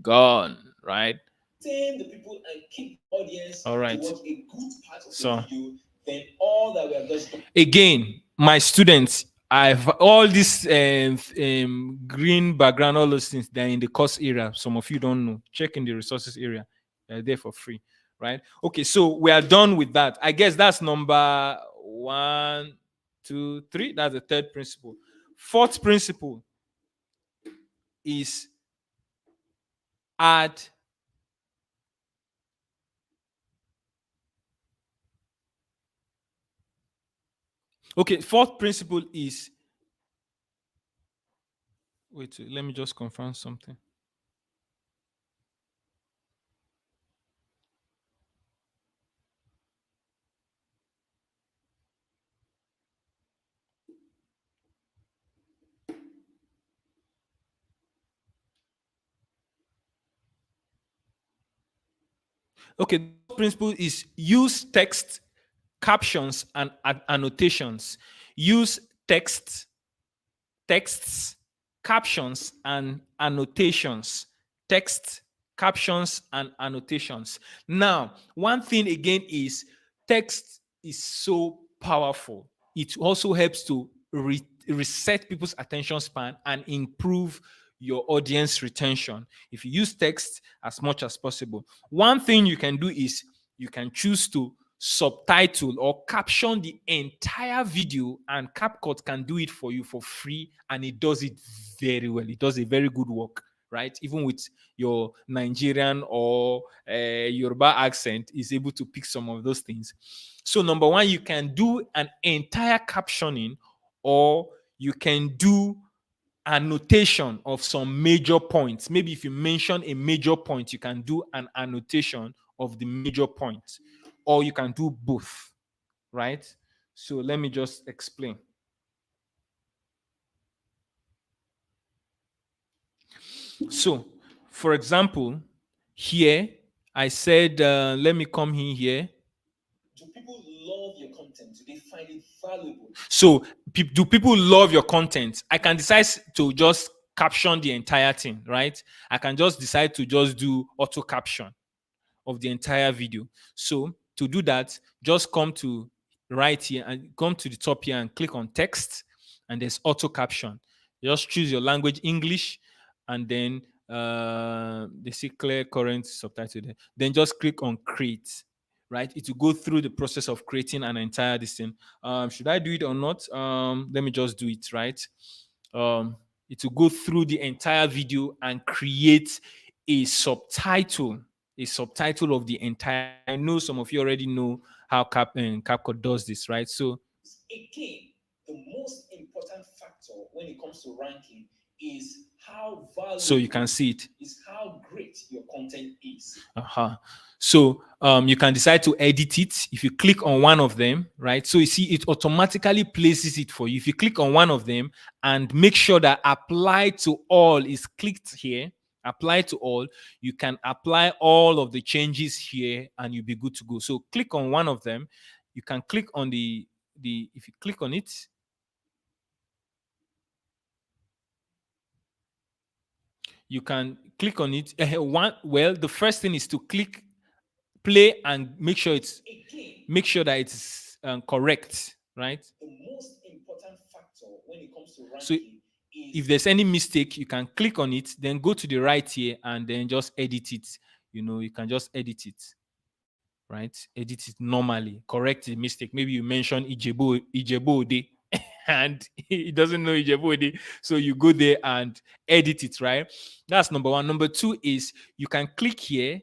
gone, right? Retain the people and keep the audience to watch a good part of your video. Then all that we have just done. Again, my students, I've all this green background, all those things, they're in the course area. Some of you don't know. Check in the resources area. They're there for free, right? Okay, so we are done with that. I guess that's number 1, 2, 3. That's the third principle. Fourth principle is add Okay, fourth principle is, wait, let me just confirm something. Okay, the fourth principle is use text, captions, and annotations. Use texts, captions, and annotations. Text, captions, and annotations. Now, one thing again is text is so powerful. It also helps to reset people's attention span and improve your audience retention if you use text as much as possible. One thing you can do is you can choose to subtitle or caption the entire video, and CapCut can do it for you for free, and it does it very well. It does a very good work, right? Even with your Nigerian or Yoruba accent, is able to pick some of those things. So number one, you can do an entire captioning, or you can do annotation of some major points. Maybe if you mention a major point, you can do an annotation of the major point, or you can do both, right? So let me just explain. So, for example, here I said, let me come in here. Do people love your content? Do they find it valuable? So, do people love your content? I can decide to just caption the entire thing, right? I can just decide to just do auto caption of the entire video. So, to do that, just come to right here and come to the top here and click on text, and there's auto caption. Just choose your language, English, and then they see clear current subtitle there. Then just click on create, right? It will go through the process of creating an entire this thing. Should I do it or not? Let me just do it, right? It will go through the entire video and create a subtitle of the entire. I know some of you already know how CapCut does this, right? So again, the most important factor when it comes to ranking is how valuable. So you can see it is how great your content is. So you can decide to edit it if you click on one of them, right? So you see it automatically places it for you. If you click on one of them and make sure that apply to all is clicked here, apply to all, you can apply all of the changes here and you'll be good to go. So click on one of them. You can click on the if you click on it, you can click on it. Well, the first thing is to click play and make sure that it's correct, right? The most important factor when it comes to ranking. So if there's any mistake, you can click on it, then go to the right here and then just edit it. You can just edit it, right? Edit it normally, correct the mistake. Maybe you mention Ijebu Ode and he doesn't know Ijebu Ode, so you go there and edit it, right? That's number one. Number two is you can click here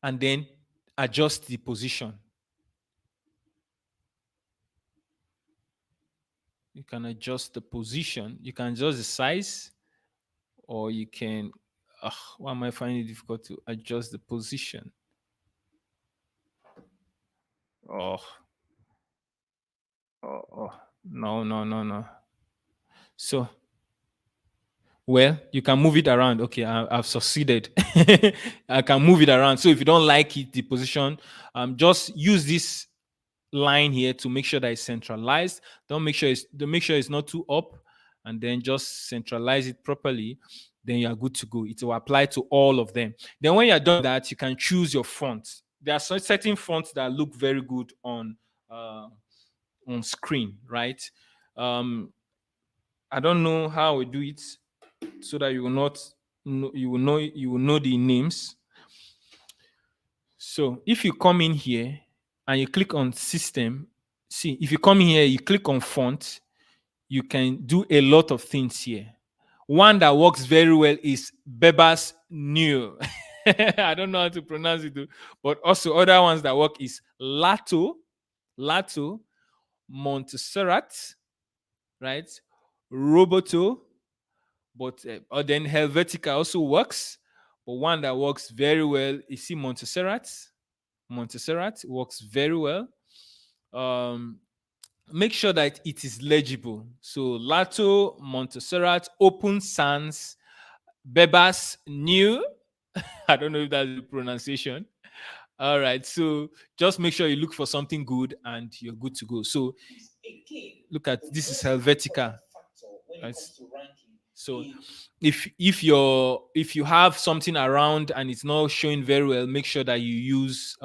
and then adjust the position. You can adjust the position. You can adjust the size, or you can. Why am I finding it difficult to adjust the position? Oh, no. So, well, you can move it around. Okay, I've succeeded. I can move it around. So if you don't like it, the position, just use this line here to make sure that it's centralized. Make sure it's not too up, and then just centralize it properly. Then you are good to go. It will apply to all of them. Then when you're done that, you can choose your font. There are certain fonts that look very good on screen, right? I don't know how we do it so that you will not you will know the names. So if you come in here and you click on system, see, if you come in here, you click on font, you can do a lot of things here. One that works very well is Bebas New. I don't know how to pronounce it, but also other ones that work is Lato, Lato, Montserrat, right? Roboto, but or then Helvetica also works. But one that works very well is see Montserrat. Montserrat works very well. Um, make sure that it is legible. So Lato, Montserrat, Open Sans, Bebas, New. I don't know if that's the pronunciation. All right. So just make sure you look for something good and you're good to go. So look at this is Helvetica. Right? So if you have something around and it's not showing very well, make sure that you use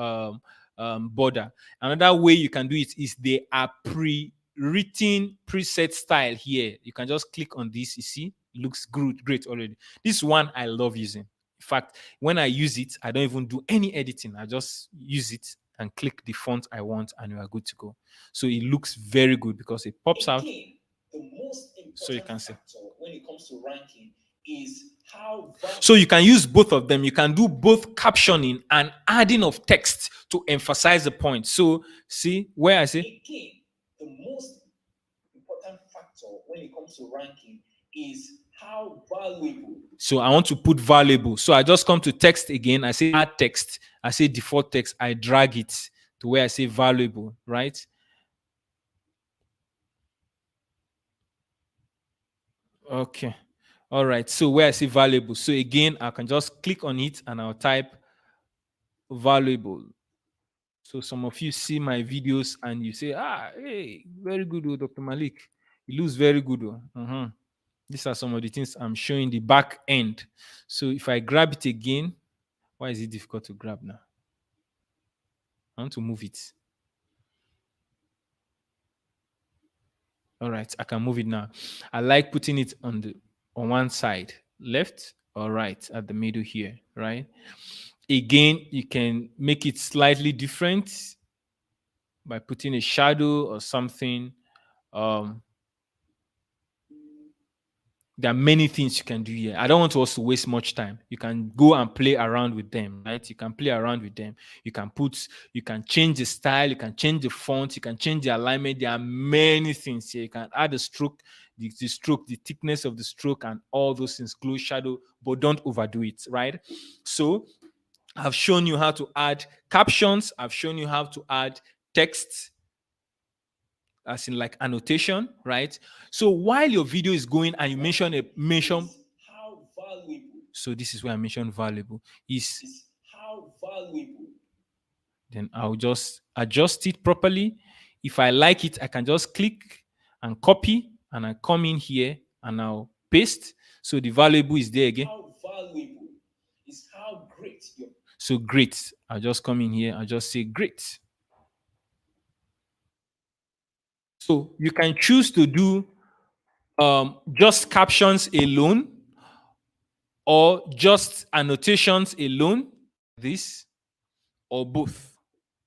border. Another way you can do it is they are pre-written preset style here. You can just click on this. You see, it looks good, great already. This one I love using. In fact, when I use it, I don't even do any editing. I just use it and click the font I want, and you are good to go. So it looks very good because it pops out. The most important so you can see when it comes to ranking is how. So you can use both of them. You can do both captioning and adding of text to emphasize the point. So see where I say again, the most important factor when it comes to ranking is how valuable. So I want to put valuable. So I just come to text again. I say add text. I say default text. I drag it to where I say valuable, right? Okay. All right. So where I see valuable. So again, I can just click on it and I'll type valuable. So some of you see my videos and you say, hey, very good, Dr. Malik. It looks very good. These are some of the things I'm showing the back end. So if I grab it again, why is it difficult to grab now? I want to move it. All right, I can move it now. I like putting it on one side, left or right at the middle here, right? Again, you can make it slightly different by putting a shadow or something. There are many things you can do here. I don't want us to waste much time. You can go and play around with them, right? You can play around with them. You can change the style, you can change the font, you can change the alignment. There are many things here. You can add a stroke, the stroke, the thickness of the stroke, and all those things, close shadow, but don't overdo it, right? So I've shown you how to add captions. I've shown you how to add text, as in like annotation, right? So while your video is going and you mention how valuable. So this is where I mention valuable is how valuable. Then I'll just adjust it properly. If I like it, I can just click and copy, and I come in here and I'll paste. So the valuable is there again. How valuable is how great. So great. I'll just come in here. I'll just say great. So you can choose to do just captions alone or just annotations alone, this, or both,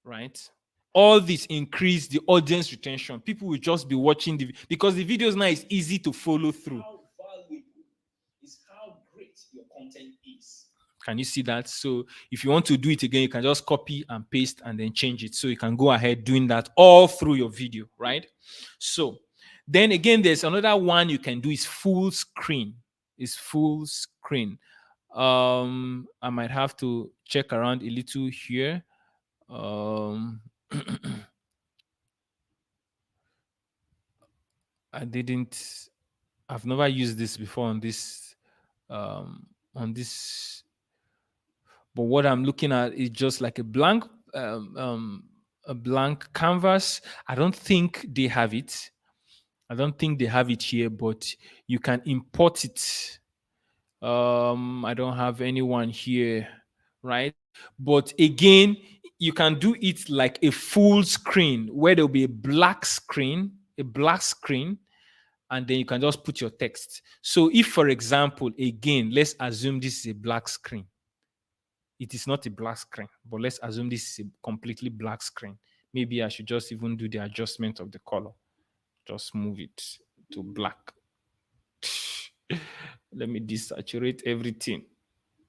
right? All this increase the audience retention. People will just be watching because the videos now is easy to follow through. How valuable is how great your content is. Can you see that? So if you want to do it again, you can just copy and paste and then change it. So you can go ahead doing that all through your video, right? So then again, there's another one you can do is full screen. Is full screen. I might have to check around a little here. I've never used this before on this, but what I'm looking at is just like a blank canvas. I don't think they have it. I don't think they have it here, but you can import it. I don't have anyone here, right? But again, you can do it like a full screen where there'll be a black screen, and then you can just put your text. So if, for example, again, let's assume this is a black screen. It is not a black screen, but let's assume this is a completely black screen. Maybe I should just even do the adjustment of the color. Just move it to black. Let me desaturate everything.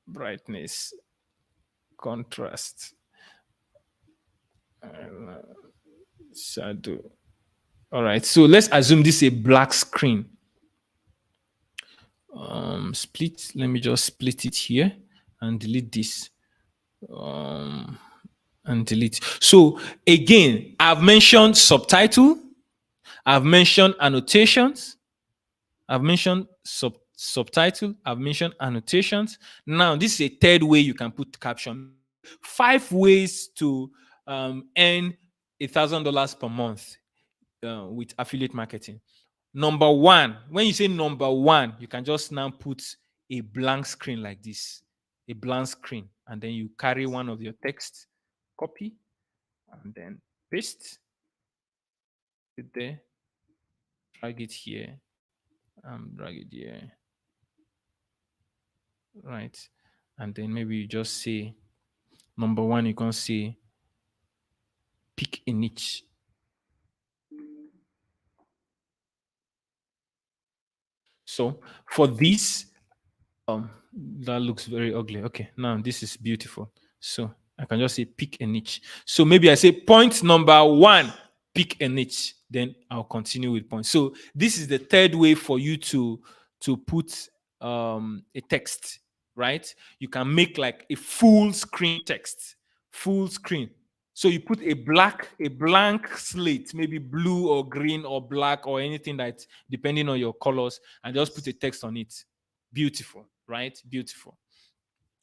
Brightness, contrast. shadow. All right, so let's assume this is a black screen. Split. Let me just split it here and delete this. And delete. So again, I've mentioned subtitle, I've mentioned annotations, I've mentioned subtitle, I've mentioned annotations. Now, this is a third way you can put caption. 5 ways to earn $1,000 per month with affiliate marketing. Number 1, when you say number 1, you can just now put a blank screen like this, a blank screen, and then you carry one of your text, copy, and then paste it there, drag it here, drag it here, right? And then maybe you just say, number 1, you can say, pick a niche. So for this, that looks very ugly. Okay, now this is beautiful. So I can just say pick a niche. So maybe I say point number 1, pick a niche. Then I'll continue with points. So this is the third way for you to put a text, right? You can make like a full screen text, full screen. So you put a blank slate, maybe blue or green or black or anything that, depending on your colors, and just put a text on it. Beautiful, right? Beautiful.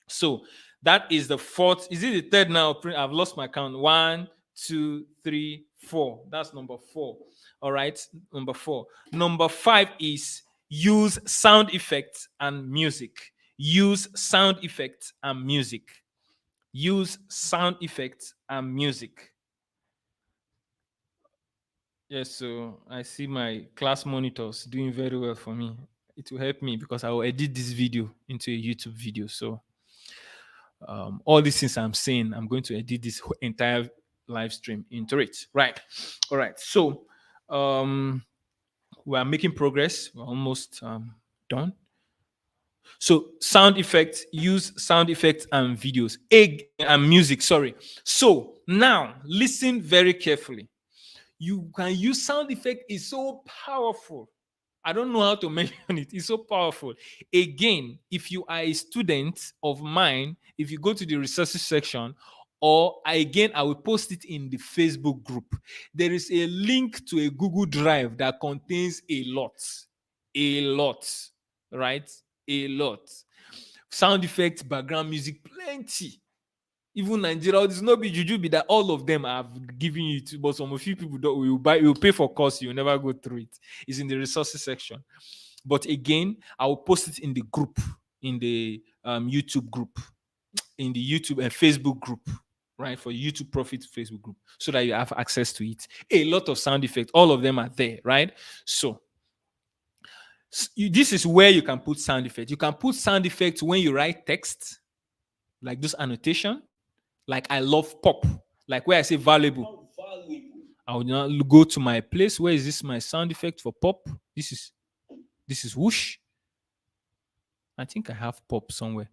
So that is the fourth. Is it the third now? I've lost my count. 1, 2, 3, 4. That's number 4. All right. Number 4. Number 5 is use sound effects and music. Use sound effects and music. Use sound effects and music. Yes, so I see my class monitors doing very well for me. It will help me because I will edit this video into a YouTube video. So all these things I'm saying, I'm going to edit this entire live stream into it. Right. All right. So we are making progress. We're almost done. So sound effects, use sound effects and videos, and music. Sorry. So now listen very carefully. You can use sound effect. Is so powerful. I don't know how to mention it. It's so powerful. Again, if you are a student of mine, if you go to the resources section, or again, I will post it in the Facebook group. There is a link to a Google Drive that contains a lot, right? A lot. Sound effects, background music, plenty. Even Nigeria, there's no be juju be that all of them have given you to, but some few people don't will pay for course, you'll never go through it. It's in the resources section. But again, I will post it in the group, in the YouTube group, in the YouTube and Facebook group, right? For YouTube Profit Facebook group, so that you have access to it. A lot of sound effects, all of them are there, right? So this is where you can put sound effects. You can put sound effects when you write text, like this annotation. Like I love pop, like where I say valuable. I will now go to my place. Where is this my sound effect for pop? This is whoosh. I think I have pop somewhere.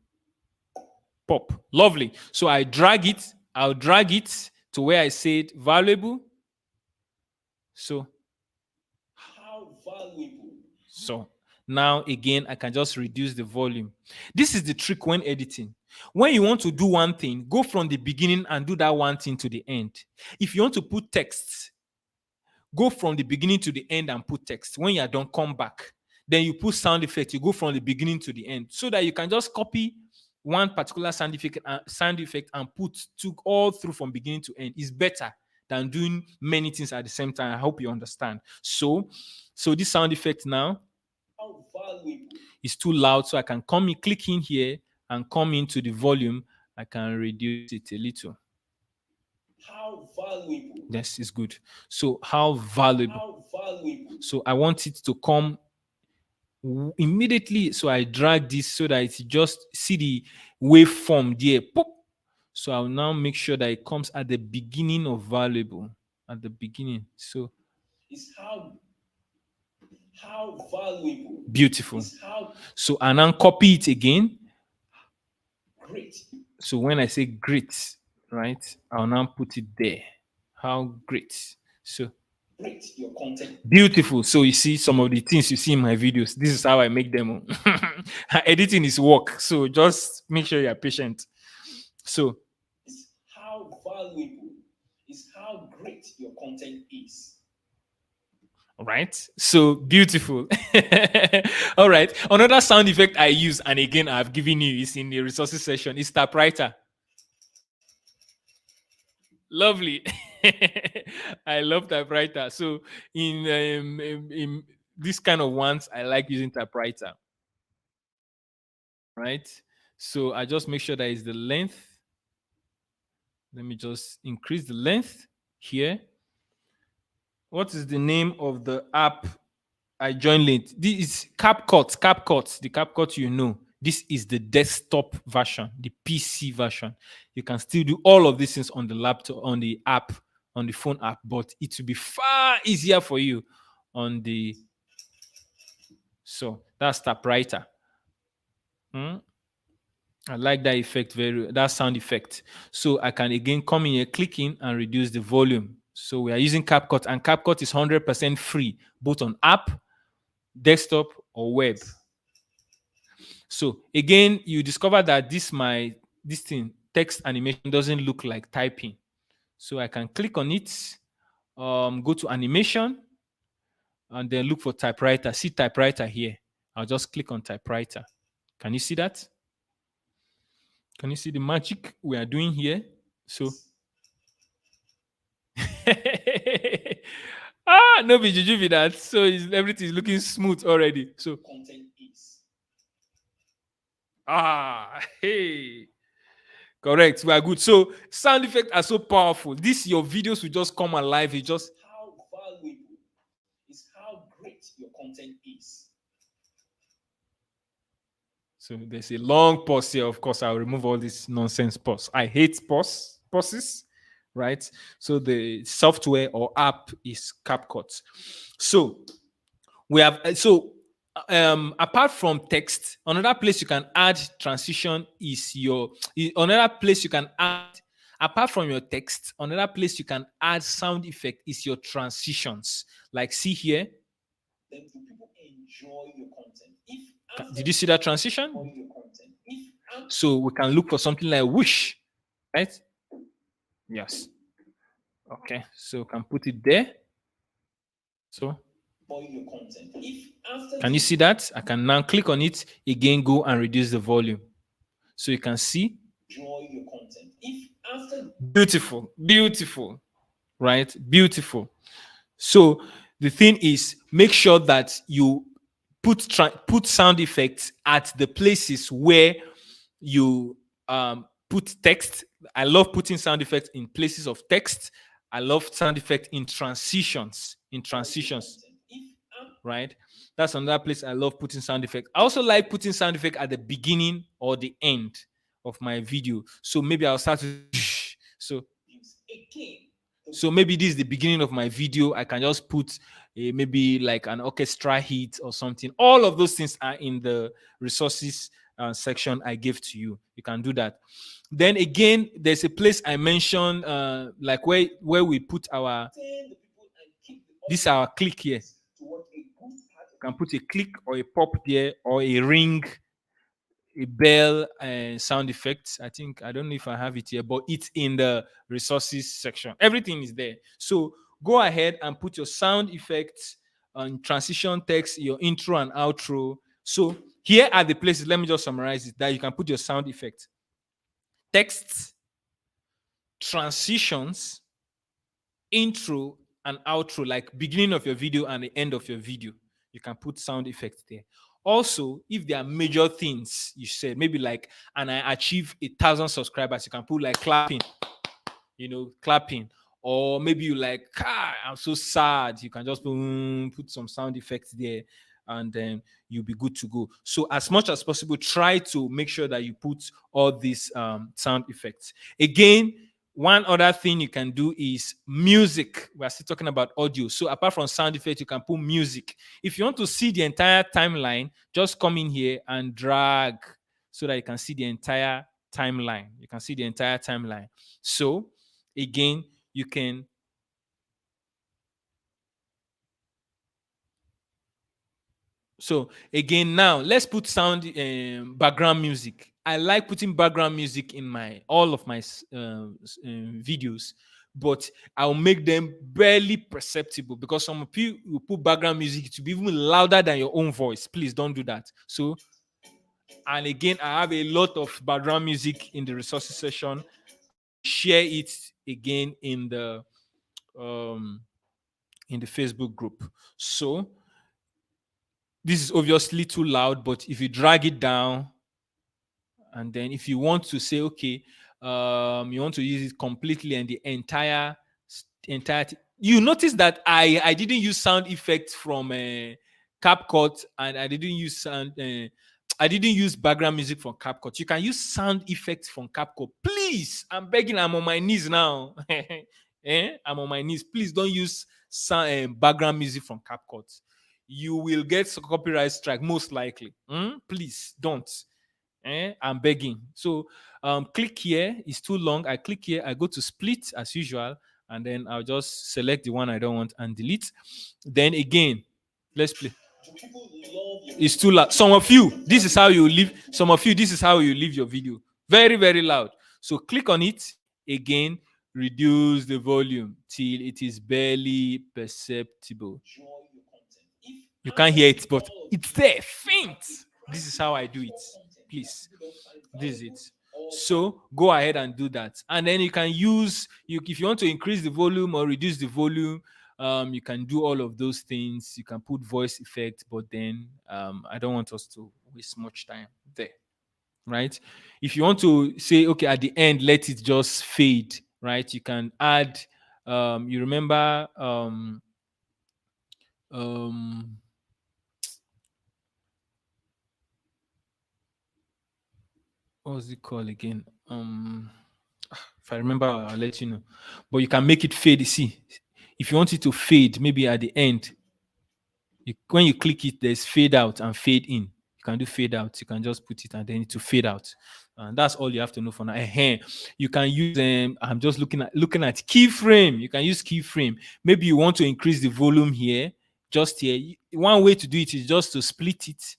Pop, lovely. So I drag it. I'll drag it to where I said valuable. So how valuable? So now again, I can just reduce the volume. This is the trick when editing. When you want to do one thing, go from the beginning and do that one thing to the end. If you want to put text, go from the beginning to the end and put text. When you are done, come back. Then you put sound effect. You go from the beginning to the end, so that you can just copy one particular sound effect and put all through from beginning to end. Is better than doing many things at the same time. I hope you understand. So this sound effect now is too loud, so I can click in here and come into the volume. I can reduce it a little. How valuable? Yes, it's good. So how valuable? How valuable? So I want it to come immediately. So I drag this so that it's just see the waveform there. Pop. So I'll now make sure that it comes at the beginning of valuable. At the beginning. So it's how valuable. Beautiful. So I now copy it again. Great. So when I say great, right, I'll now put it there. How great. So your content. Beautiful. So you see some of the things you see in my videos. This is how I make them. Editing is work. So just make sure you're patient. So it's how valuable, is how great your content is. All right. So beautiful. All right. Another sound effect I use, and again I've given you, is in the resources section, is typewriter. Lovely. I love typewriter. So in this kind of ones, I like using typewriter. Right. So I just make sure that is the length. Let me just increase the length here. What is the name of the app I joined late? This is CapCut. CapCut, the CapCut you know. This is the desktop version, the PC version. You can still do all of these things on the laptop, on the app, on the phone app, but it will be far easier for you on the. So that's typewriter. I like that effect, that sound effect. So I can again come in here, click in and reduce the volume. So we are using CapCut, and CapCut is 100% free, both on app, desktop, or web. So again, you discover that this thing, text animation, doesn't look like typing. So I can click on it, go to animation, and then look for typewriter. See typewriter here. I'll just click on typewriter. Can you see that? Can you see the magic we are doing here? So no be juju be that. So everything is looking smooth already. So content is hey, correct. We are good. So sound effects are so powerful. Your videos will just come alive. It's just how valuable is how great your content is. So there's a long pause here. Of course, I'll remove all this nonsense pause. I hate pauses, right? So the software or app is CapCut. So we have apart from text, another place you can add transition is another place you can add, apart from your text, another place you can add sound effect is your transitions. Like see here. Then do people enjoy your content? Did you see that transition? So we can look for something like whoosh, right? Yes. Okay, so we can put it there. So can you see that? I can now click on it again, go and reduce the volume. So you can see. Enjoy your content. Beautiful, beautiful, right? Beautiful. So the thing is, make sure that you put sound effects at the places where you put text. I love putting sound effects in places of text. I love sound effect in transitions. Right? That's another place I love putting sound effect. I also like putting sound effect at the beginning or the end of my video. So maybe I'll start with so maybe this is the beginning of my video. I can just put maybe like an orchestra hit or something. All of those things are in the resources section I gave to you. You can do that. Then again, there's a place I mentioned like where we put our this our click here. You can put a click or a pop there or a ring, a bell and sound effects. I don't know if I have it here, but it's in the resources section. Everything is there. So go ahead and put your sound effects on transition text, your intro and outro. So here are the places. Let me just summarize it, that you can put your sound effect, text, transitions, intro and outro, like beginning of your video and the end of your video. You can put sound effects there. Also, if there are major things you said, maybe like, and I achieve 1,000 subscribers, you can put like clapping, clapping. Or maybe you like, I'm so sad. You can just put some sound effects there and then you'll be good to go. So as much as possible, try to make sure that you put all these sound effects. Again, one other thing you can do is music. We're still talking about audio. So apart from sound effects, you can put music. If you want to see the entire timeline, just come in here and drag so that you can see the entire timeline. You can see the entire timeline. So again, you can So again, now let's put sound background music. I like putting background music in my all of my videos, but I'll make them barely perceptible because some of you will put background music to be even louder than your own voice. Please don't do that. So, and again, I have a lot of background music in the resources section. I will share it again um, in the Facebook group. So this is obviously too loud, but if you drag it down, and then if you want to say, okay, you want to use it completely and the entirety, you notice that I didn't use sound effects from CapCut, and I didn't use I didn't use background music from CapCut. You can use sound effects from CapCut. Please, I'm begging, I'm on my knees now. I'm on my knees. Please don't use background music from CapCut. You will get a copyright strike, most likely. Please don't. I'm begging. So click here. It's too long. I click here. I go to split as usual, and then I'll just select the one I don't want and delete. Then again, let's play. It's too loud. Some of you, this is how you leave. Some of you, this is how you leave your video. Very, very loud. So click on it again. Reduce the volume till it is barely perceptible. You can't hear it, but it's there. Faint. This is how I do it. Please. This is it. So go ahead and do that. And then you can use if you want to increase the volume or reduce the volume, you can do all of those things. You can put voice effect, but then I don't want us to waste much time there. Right? If you want to say, okay, at the end, let it just fade, right? You can add you remember um what was it called again? If I remember, I'll let you know. But you can make it fade. See, if you want it to fade, maybe at the end, when you click it, there's fade out and fade in. You can do fade out. You can just put it and then it to fade out. And that's all you have to know for now. You can use I'm just looking at keyframe. You can use keyframe. Maybe you want to increase the volume here, just here. One way to do it is just to split it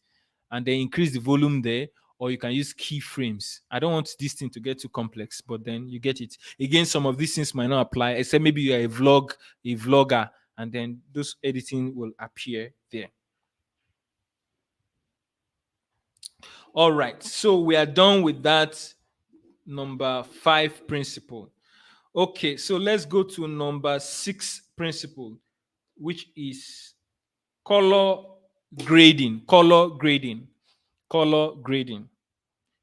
and then increase the volume there, or you can use keyframes. I don't want this thing to get too complex, but then you get it. Again, some of these things might not apply, except maybe you're a vlogger, and then those editing will appear there. All right, so we are done with that number 5 principle. Okay, so let's go to number 6 principle, which is color grading. Color grading. Color grading.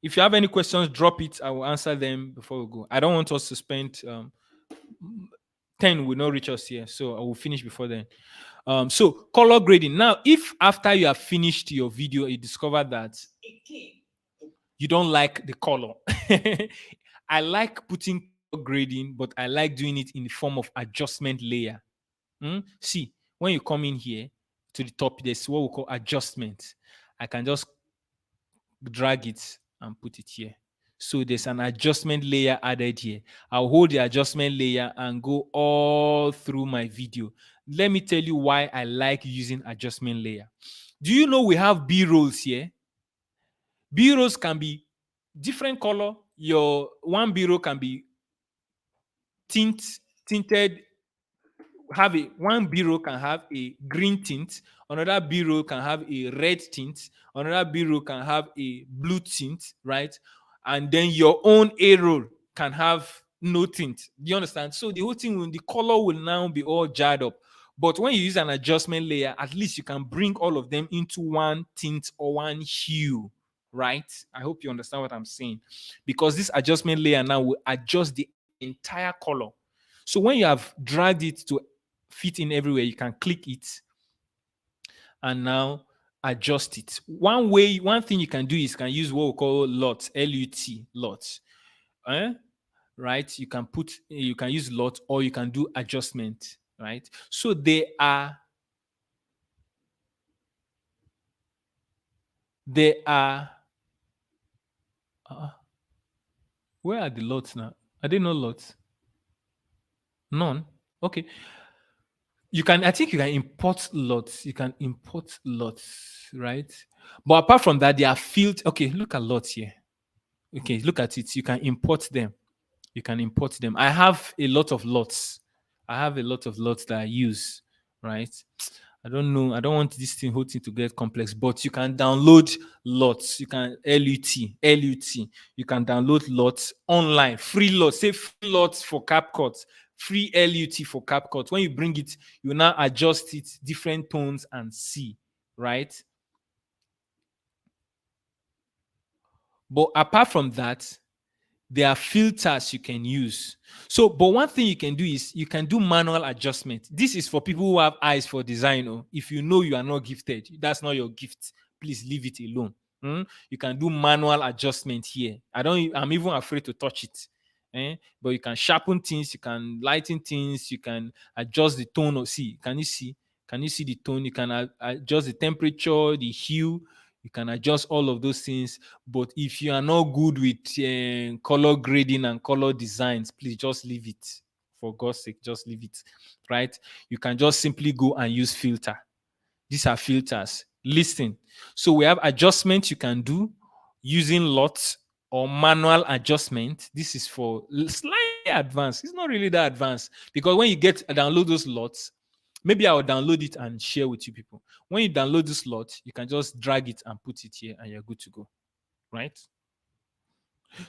If you have any questions, drop it. I will answer them before we go. I don't want us to spend 10 will not reach us here, so I will finish before then. So color grading. Now, if after you have finished your video, you discover that you don't like the color, I like putting color grading, but I like doing it in the form of adjustment layer. See, when you come in here to the top, there's what we call adjustment. I can just drag it and put it here. So there's an adjustment layer added here. I'll hold the adjustment layer and go all through my video. Let me tell you why I like using adjustment layer. Do you know we have B-rolls here? B-rolls can be different color. Your one B-roll can be tinted. One B-roll can have a green tint, another B-roll can have a red tint, another B-roll can have a blue tint, right? And then your own A-roll can have no tint. Do you understand? So the whole thing, the color will now be all jarred up. But when you use an adjustment layer, at least you can bring all of them into one tint or one hue, right? I hope you understand what I'm saying. Because this adjustment layer now will adjust the entire color. So when you have dragged it to fit in everywhere, you can click it and now adjust it. One thing you can do is you can use what we call LUT, L-U-T, LUT. Right? You can use LUT, or you can do adjustment, right? So there are where are the LUTs now? Are there no LUTs? None. Okay. I think you can import lots. You can import lots, right? But apart from that, they are filtered. Okay, look at lots here. Okay, look at it. You can import them. You can import them. I have a lot of lots. I have a lot of lots that I use, right? I don't know. I don't want whole thing to get complex, but you can download lots. You can LUT. You can download lots online, free lots. Say free lots for CapCut, free LUT for CapCut. When you bring it, you now adjust it, different tones and see, right? But apart from that, there are filters you can use. So, but one thing you can do is you can do manual adjustment. This is for people who have eyes for design. Oh. If you know you are not gifted, that's not your gift. Please leave it alone. You can do manual adjustment here. I'm even afraid to touch it. But you can sharpen things, you can lighten things, you can adjust the tone. Or see, can you see? Can you see the tone? You can adjust the temperature, the hue. You can adjust all of those things. But if you are not good with color grading and color designs, please just leave it. For God's sake, just leave it. Right? You can just simply go and use filter. These are filters. Listen. So we have adjustments you can do using lots or manual adjustment. This is for slightly advanced. It's not really that advanced because when you download those lots, maybe I'll download it and share with you people. When you download this lot, you can just drag it and put it here and you're good to go. Right?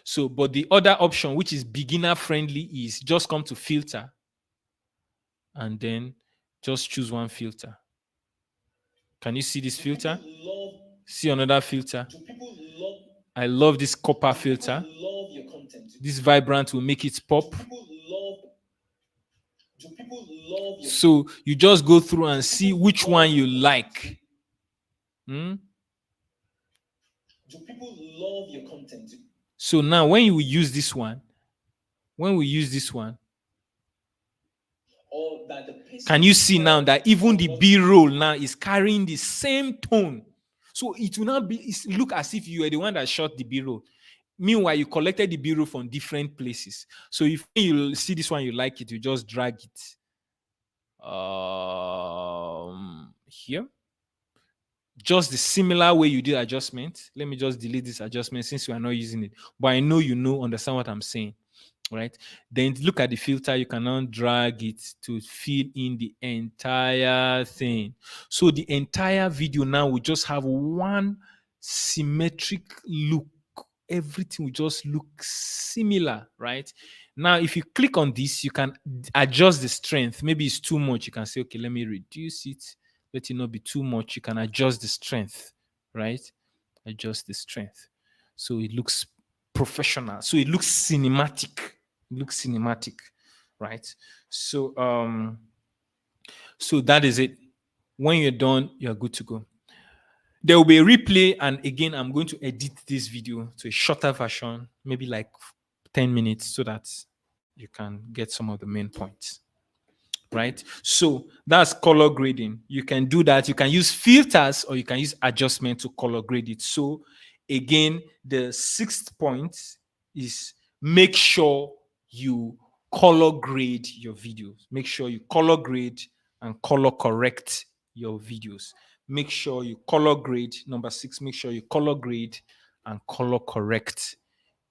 So, but the other option, which is beginner friendly, is just come to filter and then just choose one filter. Can you see this filter? See another filter. I love this copper filter. This vibrant will make it pop. So you just go through and see which one you like. Do people love your content? So now when we use this one, can you see now that even the B-roll now is carrying the same tone? So it will not look as if you were the one that shot the B-roll. Meanwhile, you collected the B-roll from different places. So if you see this one, you like it, you just drag it here. Just the similar way you did adjustment. Let me just delete this adjustment since we are not using it. But I know understand what I'm saying. Right? Then look at the filter. You can now drag it to fill in the entire thing. So the entire video now will just have one symmetric look. Everything will just look similar, right? Now, if you click on this, you can adjust the strength. Maybe it's too much. You can say, okay, let me reduce it. Let it not be too much. You can adjust the strength, right? Adjust the strength. So it looks professional. So it looks cinematic. Right? So so that is it. When you're done, you're good to go. There will be a replay, and again, I'm going to edit this video to a shorter version, maybe like 10 minutes, so that you can get some of the main points. Right? So that's color grading. You can do that. You can use filters or you can use adjustment to color grade it. So again, the sixth point is make sure you color grade your videos. Make sure you color grade and color correct your videos. Make sure you color grade. Number 6, make sure you color grade and color correct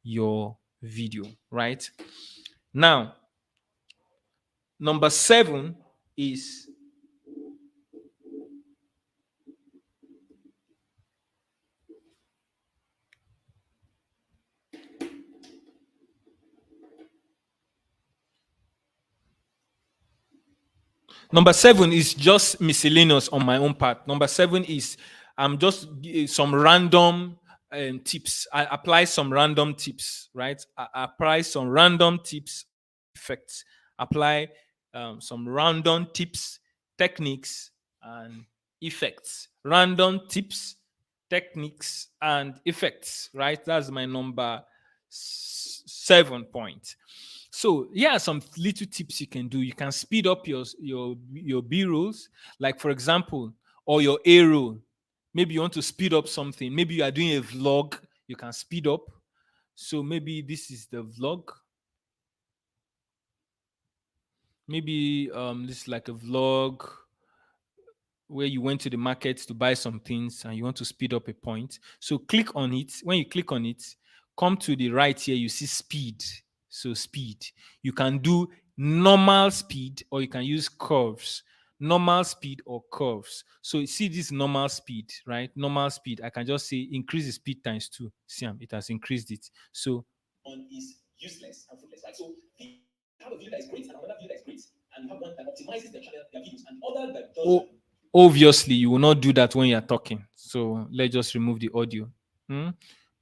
your video, right? Now, number 7 is just miscellaneous on my own part. Number 7 is just some random tips. I apply some random tips, right? I apply some random tips, effects. Apply some random tips, techniques, and effects. Random tips, techniques, and effects, right? That's my number 7 point. So yeah, some little tips you can do. You can speed up your B rolls, like for example, or your A roll. Maybe you want to speed up something. Maybe you are doing a vlog, you can speed up. So maybe this is the vlog. maybe this is like a vlog where you went to the market to buy some things and you want to speed up a point. So click on it. When you click on it, come to the right here, you see speed. So speed. You can do normal speed or you can use curves. Normal speed or curves. So you see this normal speed, right? Normal speed. I can just say increase the speed times 2. See, it has increased it. So on is useless and fruitless, right? So you have a video that is great and another video that is great, and you have one that optimizes their channel, their videos, and other that doesn't. Obviously, you will not do that when you're talking. So let's just remove the audio.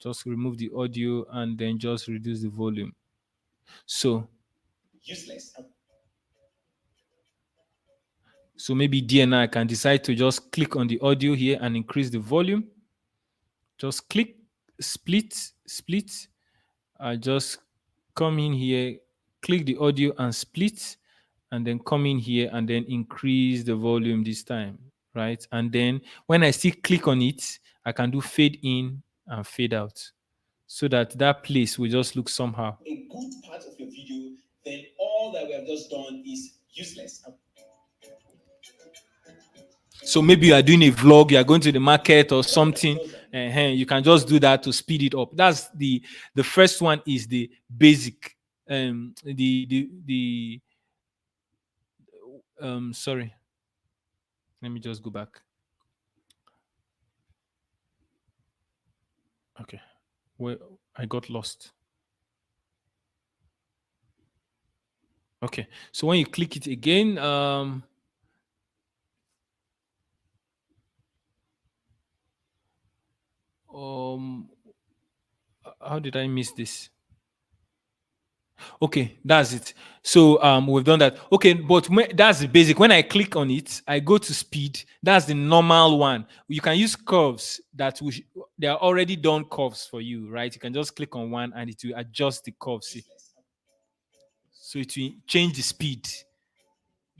Just remove the audio and then just reduce the volume. So useless. So maybe DNI can decide to just click on the audio here and increase the volume. Just click, split. I just come in here, click the audio and split, and then come in here and then increase the volume this time, right? And then when I still click on it, I can do fade in and fade out so that that place will just look somehow. A good part of your video, then all that we have just done is useless. So maybe you are doing a vlog, you are going to the market or something, you can just do that to speed it up. That's the first one is the basic. Sorry. Let me just go back. Okay. Well, I got lost. Okay. So when you click it again, how did I miss this? Okay, that's it. So we've done that. Okay, but that's the basic. When I click on it, I go to speed. That's the normal one. You can use curves that they are already done curves for you, right? You can just click on one and it will adjust the curves. So it will change the speed.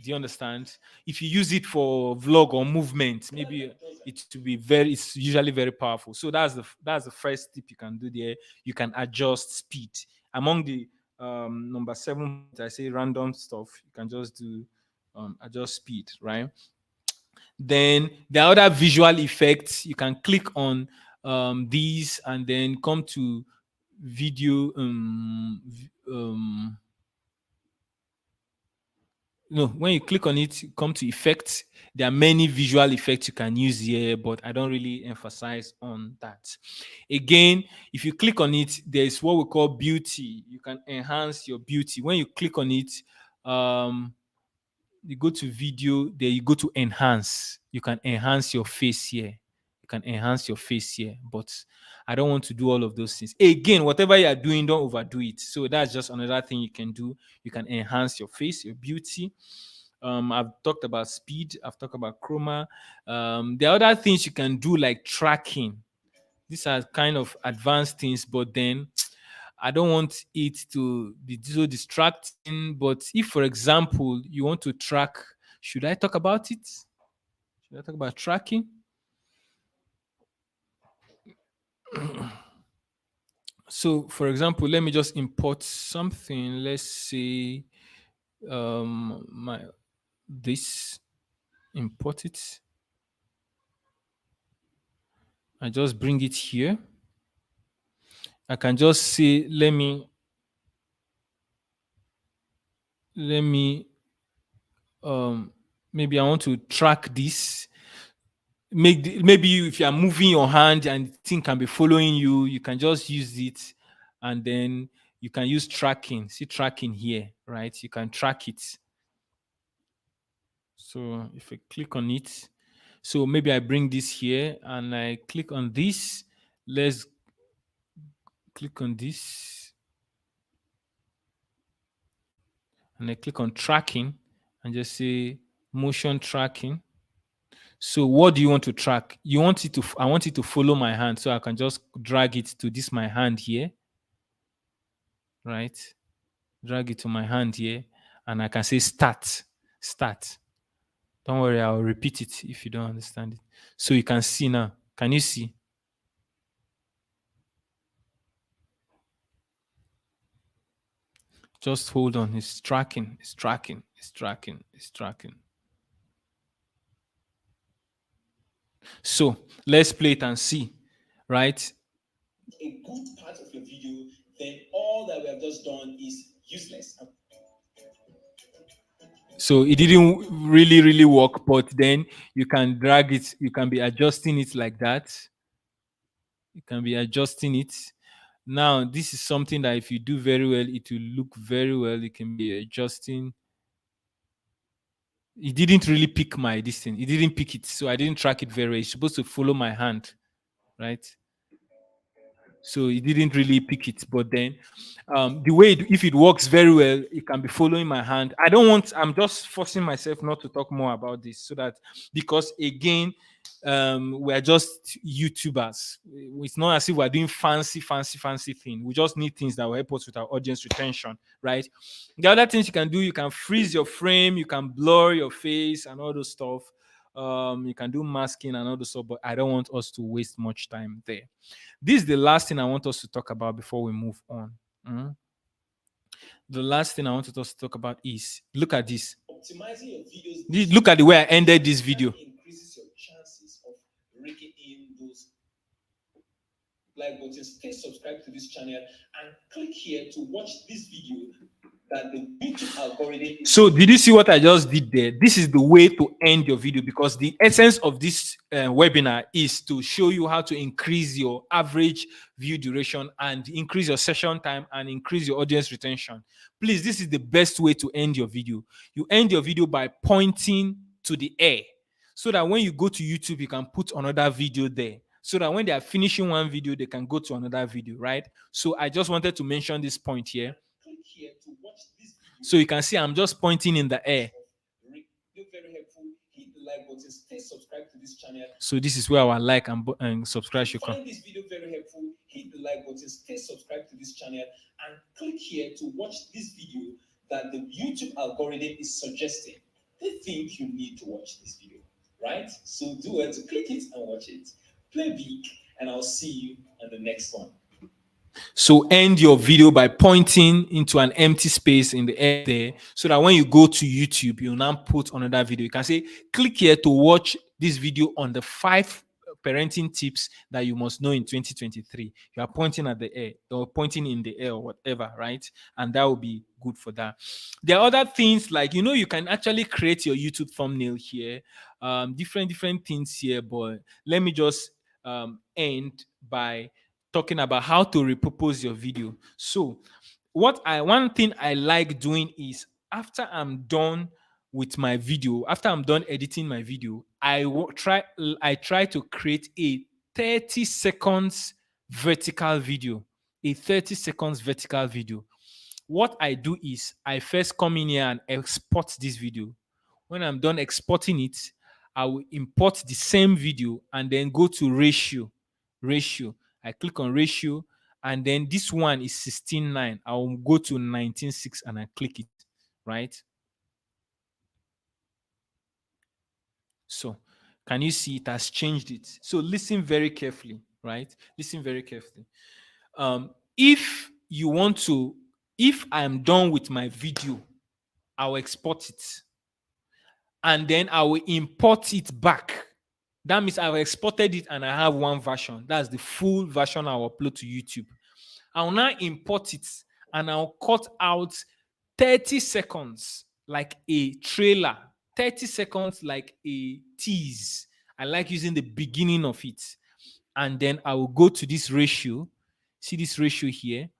Do you understand? If you use it for vlog or movement, maybe it will be it's usually very powerful. So that's the first tip you can do there. You can adjust speed. Among the number 7, I say random stuff, you can just do adjust speed, right? Then the other visual effects, you can click on these and then come to video when you click on it, you come to effects. There are many visual effects you can use here, but I don't really emphasize on that. Again, if you click on it, there's what we call beauty. You can enhance your beauty. When you click on it, you go to video, there you go to enhance. You can enhance your face here. You can enhance your face here, but I don't want to do all of those things. Again, whatever you are doing, don't overdo it. So that's just another thing you can do. You can enhance your face, your beauty. I've talked about speed. I've talked about chroma. There are other things you can do like tracking. These are kind of advanced things, but then I don't want it to be so distracting. But if, for example, you want to track, should I talk about it? Should I talk about tracking? So, for example, let me just import something. Let's say this, import it. I just bring it here. I can just say, let me maybe I want to track this. Maybe if you are moving your hand and the thing can be following you, you can just use it, and then you can use tracking. See tracking here, right? You can track it. So if I click on it, so maybe I bring this here and I click on this. Let's click on this and I click on tracking and just say motion tracking. So what do you want to track? You want it to, I want it to follow my hand. So I can just drag it to this, my hand here, right? Drag it to my hand here and I can say start. Don't worry, I'll repeat it if you don't understand it. So you can see now. Can you see? Just hold on. It's tracking. It's tracking. It's tracking. It's tracking. So let's play it and see, right? A good part of your video, then all that we have just done is useless. So it didn't really work, but then you can drag it. You can be adjusting it like that. You can be adjusting it. Now, this is something that if you do very well, it will look very well. You can be adjusting. It didn't really pick my this thing. It didn't pick it, so I didn't track it very well. It's supposed to follow my hand, right? So it didn't really pick it, but then the way if it works very well, it can be following my hand. I'm just forcing myself not to talk more about this, so that, because again, we're just YouTubers. It's not as if we're doing fancy thing. We just need things that will help us with our audience retention, right? The other things you can do, you can freeze your frame, you can blur your face and all those stuff. You can do masking and all those stuff, but I don't want us to waste much time there. This is the last thing I want us to talk about before we move on. The last thing I wanted us to talk about is, look at this. Optimizing your videos. Look at the way I ended this video. Increases your chances of raking in those like buttons. Stay subscribed to this channel and click here to watch this video that the YouTube algorithm. So did you see what I just did there? This is the way to end your video, because the essence of this webinar is to show you how to increase your average view duration and increase your session time and increase your audience retention. Please, this is the best way to end your video. You end your video by pointing to the air, so that when you go to YouTube, you can put another video there, so that when they are finishing one video, they can go to another video, right? So I just wanted to mention this point here. Click here to watch this video. So you can see I'm just pointing in the air. Very helpful. Hit the like button. Stay subscribed to this channel. So this is where our like and subscribe should come. Find this video very helpful. Hit the like button. Stay subscribed to this channel and click here to watch this video that the YouTube algorithm is suggesting. They think you need to watch this video, right? So do it to click it and watch it. Play big, and I'll see you on the next one. So end your video by pointing into an empty space in the air there, so that when you go to YouTube, you'll now put another video. You can say, click here to watch this video on the 5 parenting tips that you must know in 2023. You are pointing at the air, or pointing in the air, or whatever, right? And that will be good for that. There are other things like, you can actually create your YouTube thumbnail here. Different things here, but let me just end by talking about how to repurpose your video. So one thing I like doing is, after I'm done with my video, after I'm done editing my video, I try to create a 30 seconds vertical video. A 30 seconds vertical video. What I do is, I first come in here and export this video. When I'm done exporting it, I will import the same video and then go to ratio. I click on ratio, and then this one is 16:9. I will go to 19:6 and I click it, right? So can you see it has changed it? So listen very carefully, right? Listen very carefully. If I'm done with my video, I'll export it, and then I will import it back. That means I've exported it and I have one version. That's the full version I'll upload to YouTube. I'll now import it and I'll cut out 30 seconds like a trailer, 30 seconds like a tease. I like using the beginning of it. And then I will go to this ratio. See this ratio here,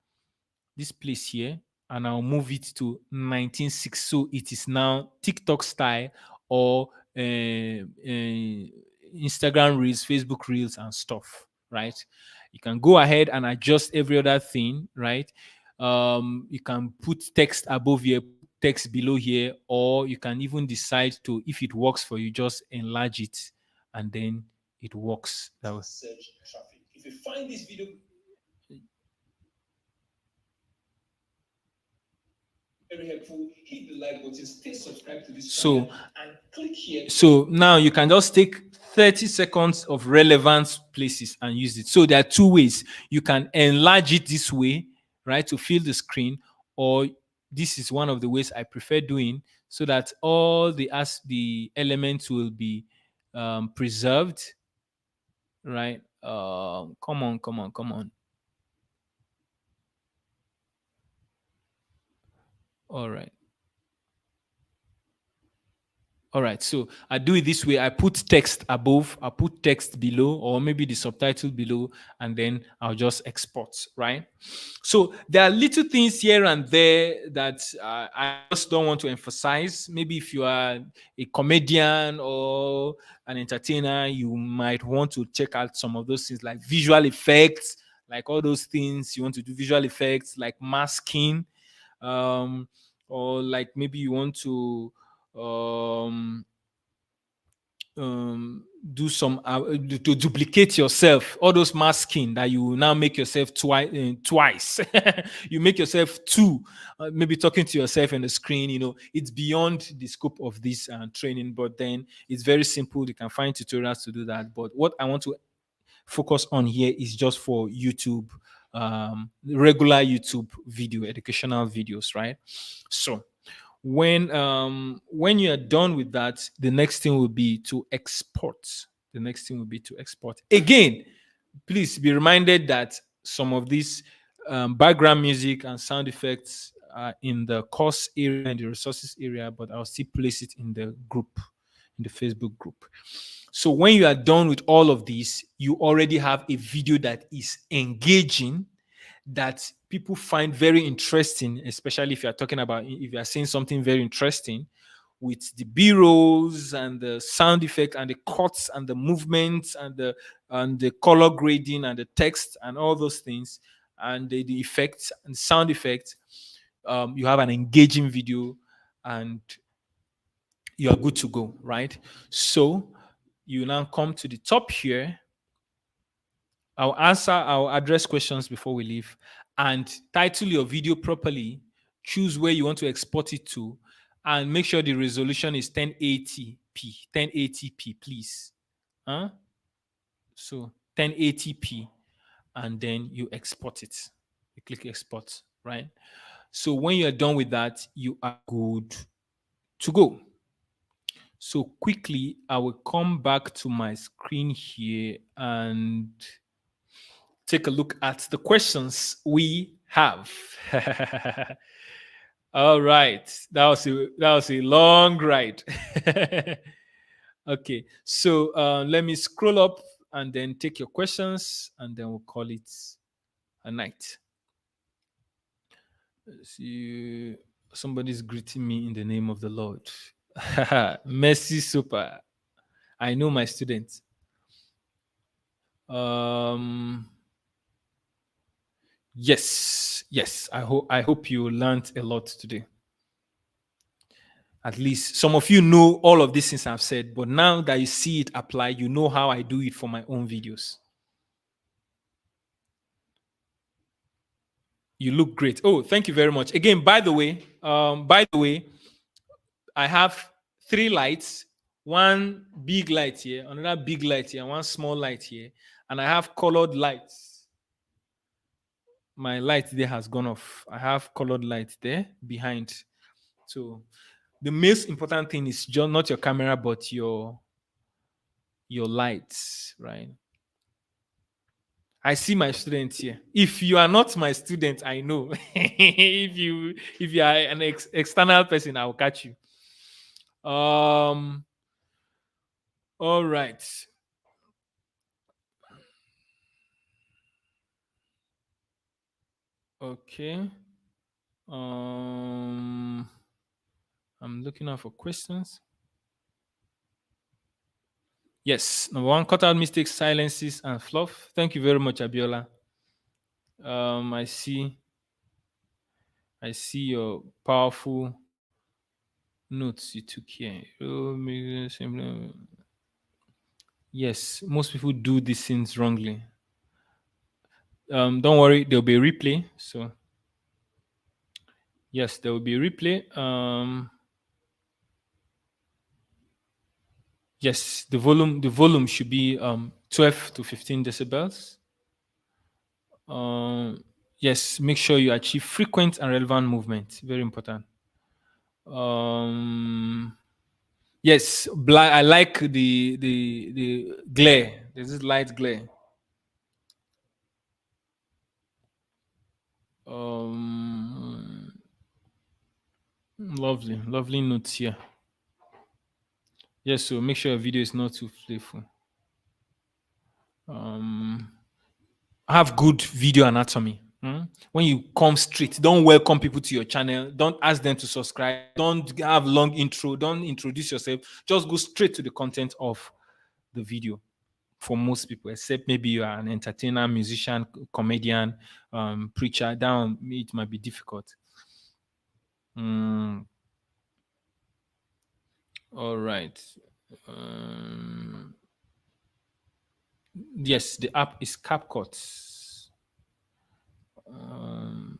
this place here, and I'll move it to 19:6. So it is now TikTok style, or Instagram Reels, Facebook Reels, and stuff, right? You can go ahead and adjust every other thing, right? You can put text above here, text below here, or you can even decide to, if it works for you, just enlarge it, and then it works that way. Search traffic. If you find this video very helpful, hit the like button, stay subscribed to this channel, and click here. So now you can just take 30 seconds of relevant places and use it. So there are 2 ways. You can enlarge it this way, right, to fill the screen, or this is one of the ways I prefer doing, so that all the elements will be preserved, right? Come on, come on, come on. All right. All right, so I do it this way. I put text above, I put text below, or maybe the subtitle below, and then I'll just export, right? So there are little things here and there that I just don't want to emphasize. Maybe if you are a comedian or an entertainer, you might want to check out some of those things like visual effects, like all those things you want to do, visual effects like masking, um, or like maybe you want to um, do some to duplicate yourself, all those masking that you now make yourself twice. You make yourself two, maybe talking to yourself on the screen. It's beyond the scope of this training, but then it's very simple. You can find tutorials to do that. But what I want to focus on here is just for YouTube, regular YouTube video, educational videos, right? So when you are done with that, the next thing will be to export. The next thing will be to export. Again, please be reminded that some of these background music and sound effects are in the course area and the resources area, but I'll still place it in the group, in the Facebook group. So when you are done with all of these, you already have a video that is engaging, that people find very interesting, especially if you are saying something very interesting with the b-rolls and the sound effect and the cuts and the movements and the color grading and the text and all those things and the effects and sound effects. You have an engaging video and you are good to go, right? So you now come to the top here. I'll address questions before we leave, and title your video properly. Choose where you want to export it to, and make sure the resolution is 1080p. 1080p, please. Huh? So 1080p, and then you export it. You click export, right? So when you're done with that, you are good to go. So quickly, I will come back to my screen here and take a look at the questions we have. All right, that was a long ride. Okay, so let me scroll up and then take your questions, and then we'll call it a night. Let's see, somebody's greeting me in the name of the Lord. Mercy super. I know my students. Yes. I hope you learned a lot today. At least some of you know all of these things I've said, but now that you see it apply, you know how I do it for my own videos. You look great. Oh, thank you very much. Again, by the way, I have 3 lights, one big light here, another big light here, one small light here, and I have colored lights. My light there has gone off. I have colored light there behind. So the most important thing is just not your camera, but your lights, right? I see my students here. If you are not my student, I know. if you are an external person, I'll catch you. All right. Okay. I'm looking out for questions. Yes. Number 1, cut out mistakes, silences, and fluff. Thank you very much, Abiola. I see your powerful notes you took here. Yes, most people do these things wrongly. Don't worry, there'll be a replay. So yes, there will be a replay. Yes, the volume should be 12 to 15 decibels. Yes, make sure you achieve frequent and relevant movement. Very important. Um, yes, black. I like the glare. There's this light glare. Um, lovely, lovely notes here. Yes, so make sure your video is not too playful. Um, have good video anatomy. When you come straight, don't welcome people to your channel. Don't ask them to subscribe. Don't have long intro. Don't introduce yourself. Just go straight to the content of the video for most people, except maybe you are an entertainer, musician, comedian, preacher. Down, it might be difficult. Mm, all right. Um, yes, the app is CapCut. Um,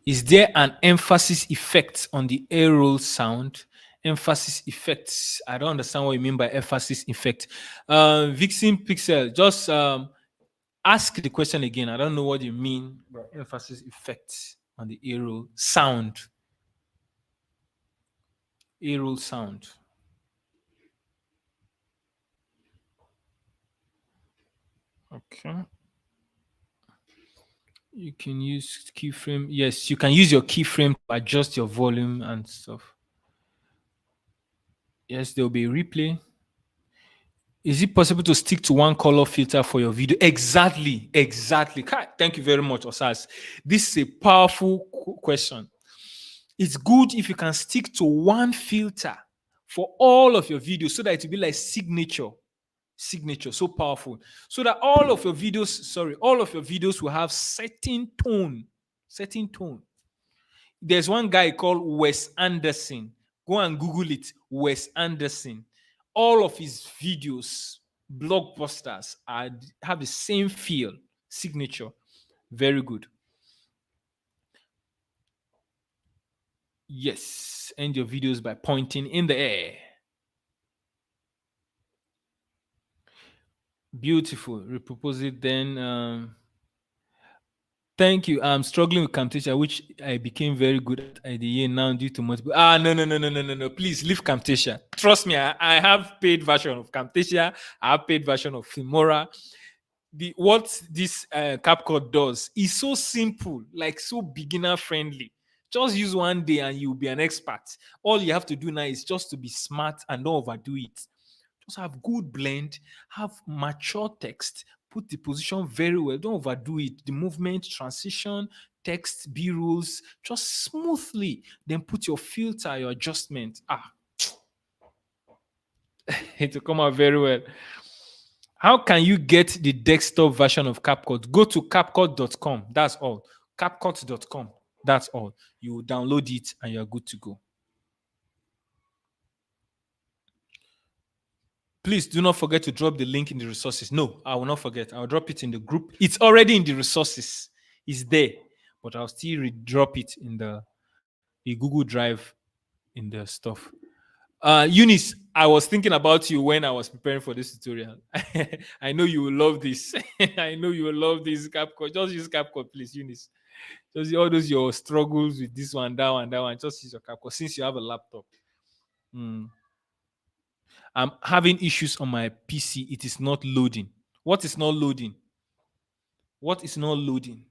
is there an emphasis effect on the A roll sound? Emphasis effects. I don't understand what you mean by emphasis effect. Vixen Pixel, just ask the question again. I don't know what you mean by emphasis effect on the A roll sound. A roll sound. Okay. You can use keyframe. Yes, you can use your keyframe to adjust your volume and stuff. Yes, there will be a replay. Is it possible to stick to one color filter for your video? Exactly. Exactly. Thank you very much, Osas. This is a powerful question. It's good if you can stick to one filter for all of your videos so that it will be like signature. Signature, so powerful. So that all of your videos will have certain tone. Certain tone. There's one guy called Wes Anderson. Go and Google it. Wes Anderson. All of his videos, blockbusters, have the same feel, signature. Very good. Yes. End your videos by pointing in the air. Beautiful. Repropose it then. Thank you. I'm struggling with Camtasia, which I became very good at the year now due to multiple. No. Please leave Camtasia. Trust me, I have paid version of Camtasia. I have paid version of Filmora. What this CapCut does is so simple, like so beginner friendly. Just use one day and you'll be an expert. All you have to do now is just to be smart and don't overdo it. Just have good blend, have mature text, put the position very well. Don't overdo it. The movement, transition, text, B rules, just smoothly. Then put your filter, your adjustment. It will come out very well. How can you get the desktop version of CapCut? Go to capcut.com. That's all. Capcut.com. That's all. You download it and you're good to go. Please do not forget to drop the link in the resources. No, I will not forget. I'll drop it in the group. It's already in the resources. It's there, but I'll still drop it in the Google Drive in the stuff. Eunice, I was thinking about you when I was preparing for this tutorial. I know you will love this. I know you will love this CapCut. Just use CapCut, please, Eunice. Just all those your struggles with this one, that one, that one. Just use your CapCut since you have a laptop. Mm. I'm having issues on my PC. It is not loading. What is not loading? What is not loading?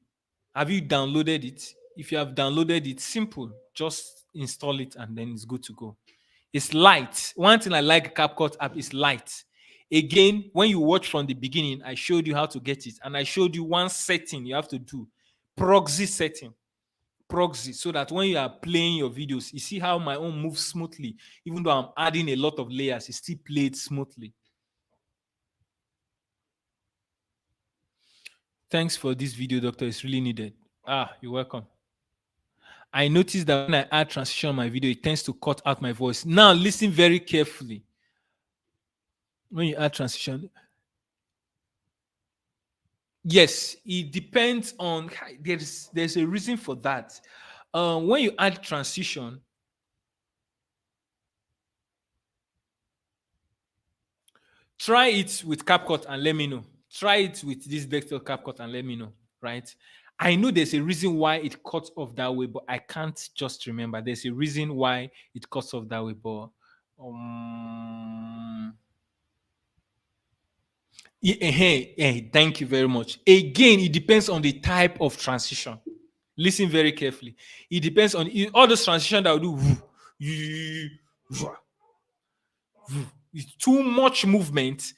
Have you downloaded it? If you have downloaded it, simple. Just install it and then it's good to go. It's light. One thing I like CapCut app is light. Again, when you watch from the beginning, I showed you how to get it. And I showed you one setting you have to do. Proxy setting. Proxy, so that when you are playing your videos, you see how my own moves smoothly. Even though I'm adding a lot of layers, it still played smoothly. Thanks for this video, doctor. It's really needed. You're welcome. I noticed that when I add transition on my video, it tends to cut out my voice. Now, listen very carefully. When you add transition, yes, it depends on. There's a reason for that. When you add transition, try it with CapCut and let me know. Try it with this desktop CapCut and let me know. right? I know there's a reason why it cuts off that way, but I can't just remember. There's a reason why it cuts off that way, but um thank you very much. Again, it depends on the type of transition. Listen very carefully. It depends on all those transition that will do it's too much movement,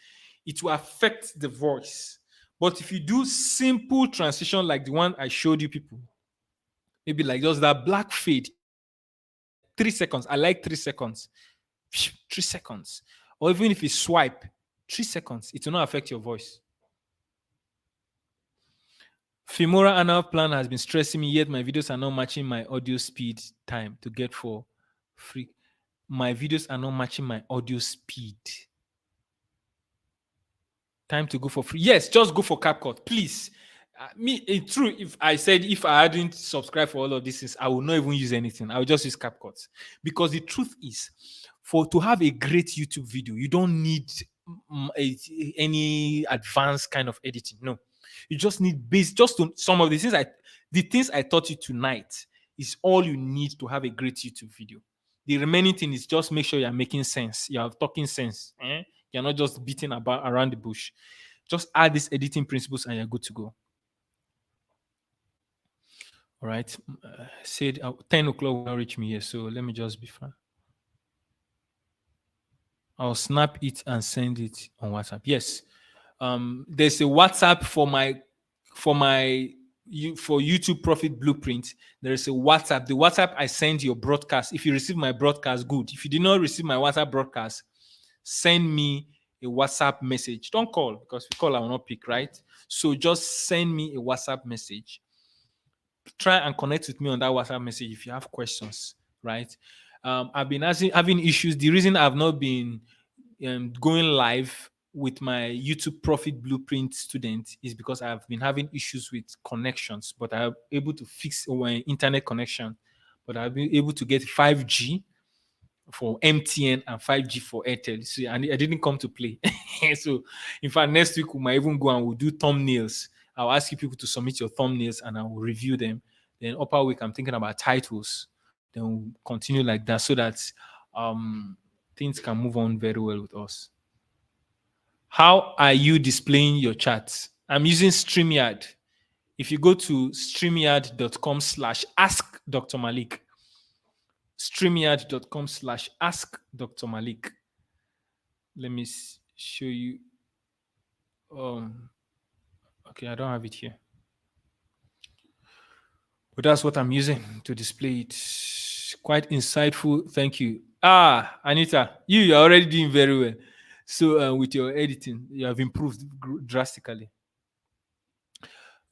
it will affect the voice. But if you do simple transition like the one I showed you people, maybe like just that black fade, 3 seconds. I like 3 seconds. 3 seconds. Or even if you swipe, 3 seconds, it will not affect your voice. Femoral anal plan has been stressing me, yet my videos are not matching my audio speed time to get for free. My videos are not matching my audio speed. Time to go for free. Yes, just go for CapCut, please. It's true. If I hadn't subscribed for all of these things, I will not even use anything. I will just use CapCut. Because the truth is, to have a great YouTube video, you don't need any advanced kind of editing. No, you just need some of the things I taught you tonight is all you need to have a great YouTube video. The remaining thing is just make sure you're making sense. You're talking sense. You're not just beating about around the bush. Just add these editing principles and you're good to go. All right. Said 10 o'clock will not reach me here, so let me just be fine. I'll snap it and send it on WhatsApp. Yes. There's a WhatsApp for YouTube Profit Blueprint. There is a WhatsApp. The WhatsApp I send your broadcast. If you receive my broadcast, good. If you did not receive my WhatsApp broadcast, send me a WhatsApp message. Don't call, because if you call, I will not pick, right? So just send me a WhatsApp message. Try and connect with me on that WhatsApp message if you have questions, right? I've been having issues. The reason I've not been going live with my YouTube Profit Blueprint student is because I've been having issues with connections, but I'm able to fix my internet connection. But I've been able to get 5G for MTN and 5G for Airtel. So I didn't come to play. So in fact, next week we might even go and we'll do thumbnails. I'll ask you people to submit your thumbnails and I will review them. Then upper week, I'm thinking about titles. Then we'll continue like that so that things can move on very well with us. How are you displaying your chats? I'm using StreamYard. If you go to streamyard.com/ask Dr. Malik, streamyard.com/ask Dr. Malik. Let me show you. Okay, I don't have it here. But that's what I'm using to display it. Quite insightful. Thank you. Anita, you're already doing very well. So with your editing, you have improved drastically.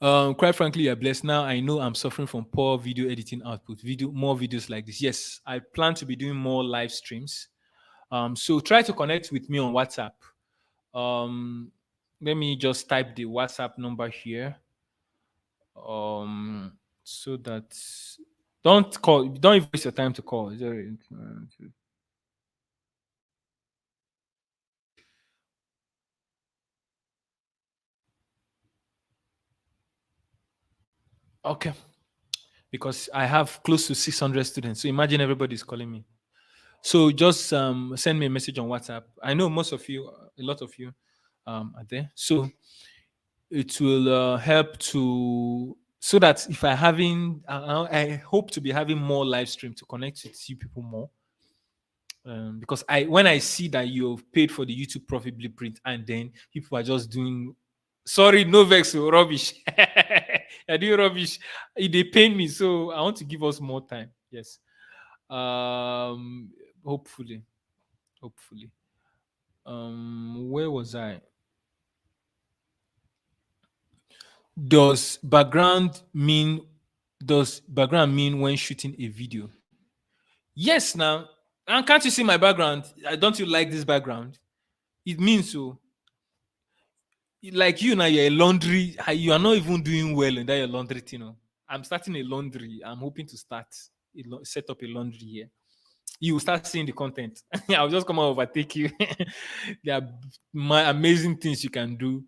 Quite frankly, you're blessed. Now I know I'm suffering from poor video editing output. More videos like this. Yes, I plan to be doing more live streams. So try to connect with me on WhatsApp. Let me just type the WhatsApp number here. So that don't even waste your time to call. Okay. Because I have close to 600 students. So imagine everybody's calling me. So just send me a message on WhatsApp. I know most of you, a lot of you are there. So it will help so that if I hope to be having more live stream to connect with you people more. Because when I see that you've paid for the YouTube Profit Blueprint and then people are just doing, sorry, no vex, rubbish. I do rubbish. They pain me, so I want to give us more time. Yes. Hopefully. Where was I? Does background mean when shooting a video? Yes. Now, and can't you see my background? Don't you like this background? It means so. Like you now, you're a laundry. You are not even doing well in that your laundry thing. You know? I'm starting a laundry. I'm hoping to set up a laundry here. You will start seeing the content. I'll just come and overtake you. There are amazing things you can do.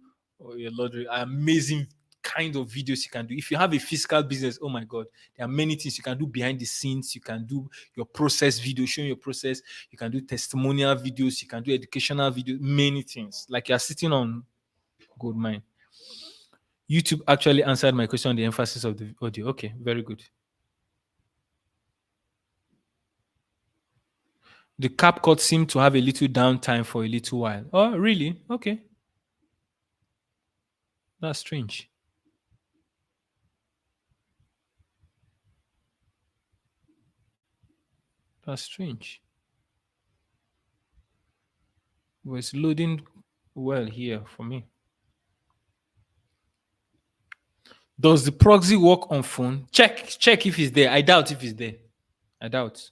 Your laundry, amazing kinds of videos you can do. If you have a physical business, oh my God, there are many things you can do behind the scenes. You can do your process video, showing your process. You can do testimonial videos. You can do educational videos, many things. Like you're sitting on gold mine. YouTube actually answered my question on the emphasis of the audio. Okay, very good. The CapCut seemed to have a little downtime for a little while. Oh, really? Okay. That's strange. That's strange. Well, it's loading well here for me. Does the proxy work on phone? Check if it's there. I doubt if it's there. I doubt.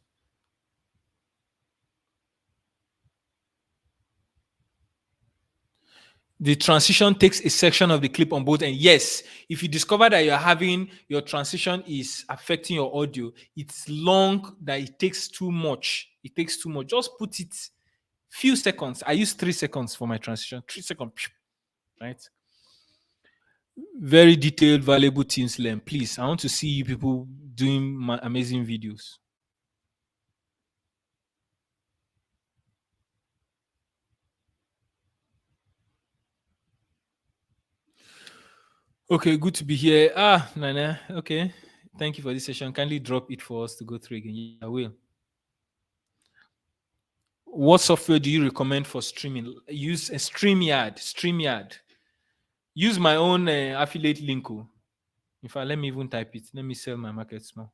The transition takes a section of the clip on both, and yes, if you discover that you're having your transition is affecting your audio, it's long, that it takes too much. It takes too much. Just put it few seconds. I use 3 seconds for my transition. 3 seconds, right? Very detailed, valuable things learned. Please, I want to see you people doing amazing videos. Okay, good to be here. Nana. Okay. Thank you for this session. Kindly drop it for us to go through again. Yeah, I will. What software do you recommend for streaming? Use a StreamYard. Use my own affiliate link. In fact, let me even type it. Let me sell my market small.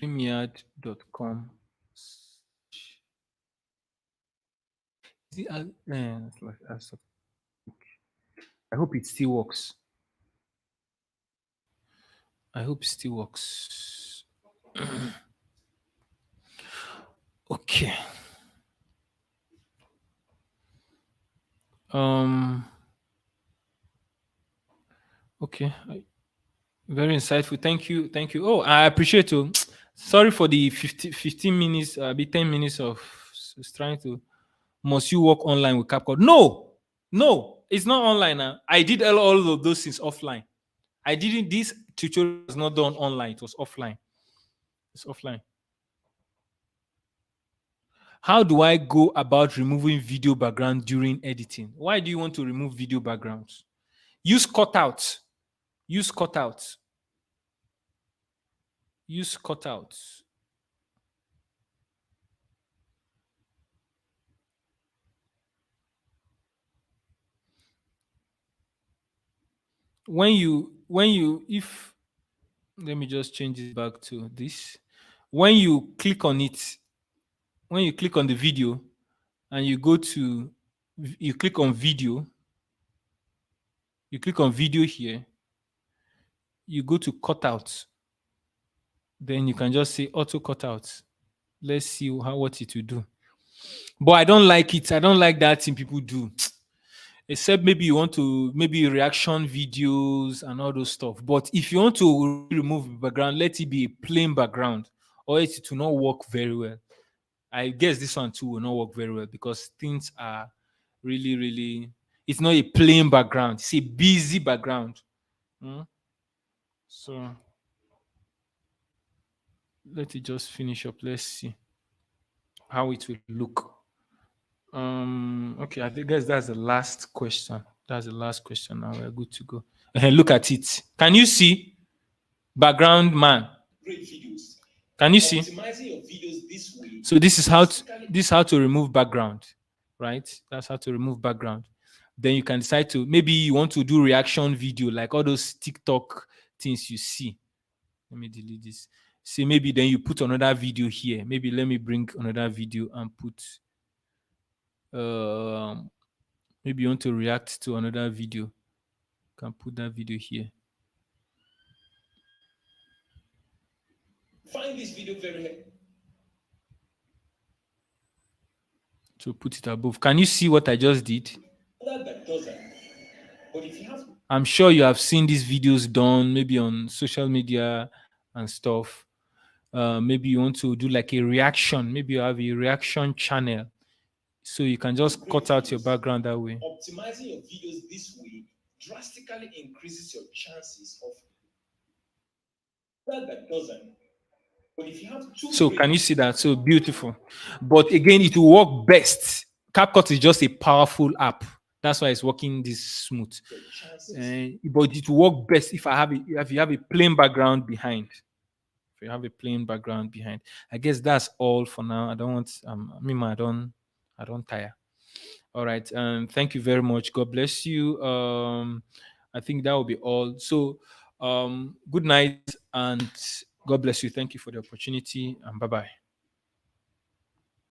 StreamYard.com. I hope it still works. I hope it still works. Okay. Okay. Very insightful. Thank you. Thank you. Oh, I appreciate you. Sorry for the 15 minutes, 10 minutes of trying to. Must you work online with CapCut? No, it's not online now. I did all of those things offline. I didn't. This tutorial was not done online. It was offline. It's offline. How do I go about removing video background during editing? Why do you want to remove video backgrounds? Use cutout. Use cutout. Use cutout. If let me just change it back to this. When you click on it, when you click on the video and you click on video, you click on video here, you go to cutout, then you can just say auto cutout. Let's see what it will do. But I don't like it. I don't like that thing people do. Except maybe you want to reaction videos and all those stuff. But if you want to remove background, let it be a plain background, or it will not work very well. I guess this one too will not work very well because things are really, it's not a plain background, it's a busy background. So let it just finish up. Let's see how it will look. Okay, I guess that's the last question. That's the last question. Now we're good to go. Look at it. Can you see? Background man. Great videos. Can you see? Optimizing your videos this way. So this is how to remove background, right? That's how to remove background. Then you can decide to, maybe you want to do reaction video, like all those TikTok things you see. Let me delete this. See, maybe then you put another video here. Maybe let me bring another video and put maybe you want to react to another video. You can put that video here. Find this video very. So put it above. Can you see what I just did? I'm sure you have seen these videos done maybe on social media and stuff. Maybe you want to do like a reaction. Maybe you have a reaction channel. So you can just cut out your background that way. Optimizing your videos this way drastically increases your chances of that doesn't. But if you have two So can you see that? So beautiful. But again, it will work best. CapCut is just a powerful app. That's why it's working this smooth. But it will work best if you have a plain background behind. If you have a plain background behind. I guess that's all for now. I don't want I don't tire. All right. Thank you very much. God bless you. I think that will be all. So good night and God bless you. Thank you for the opportunity and bye-bye.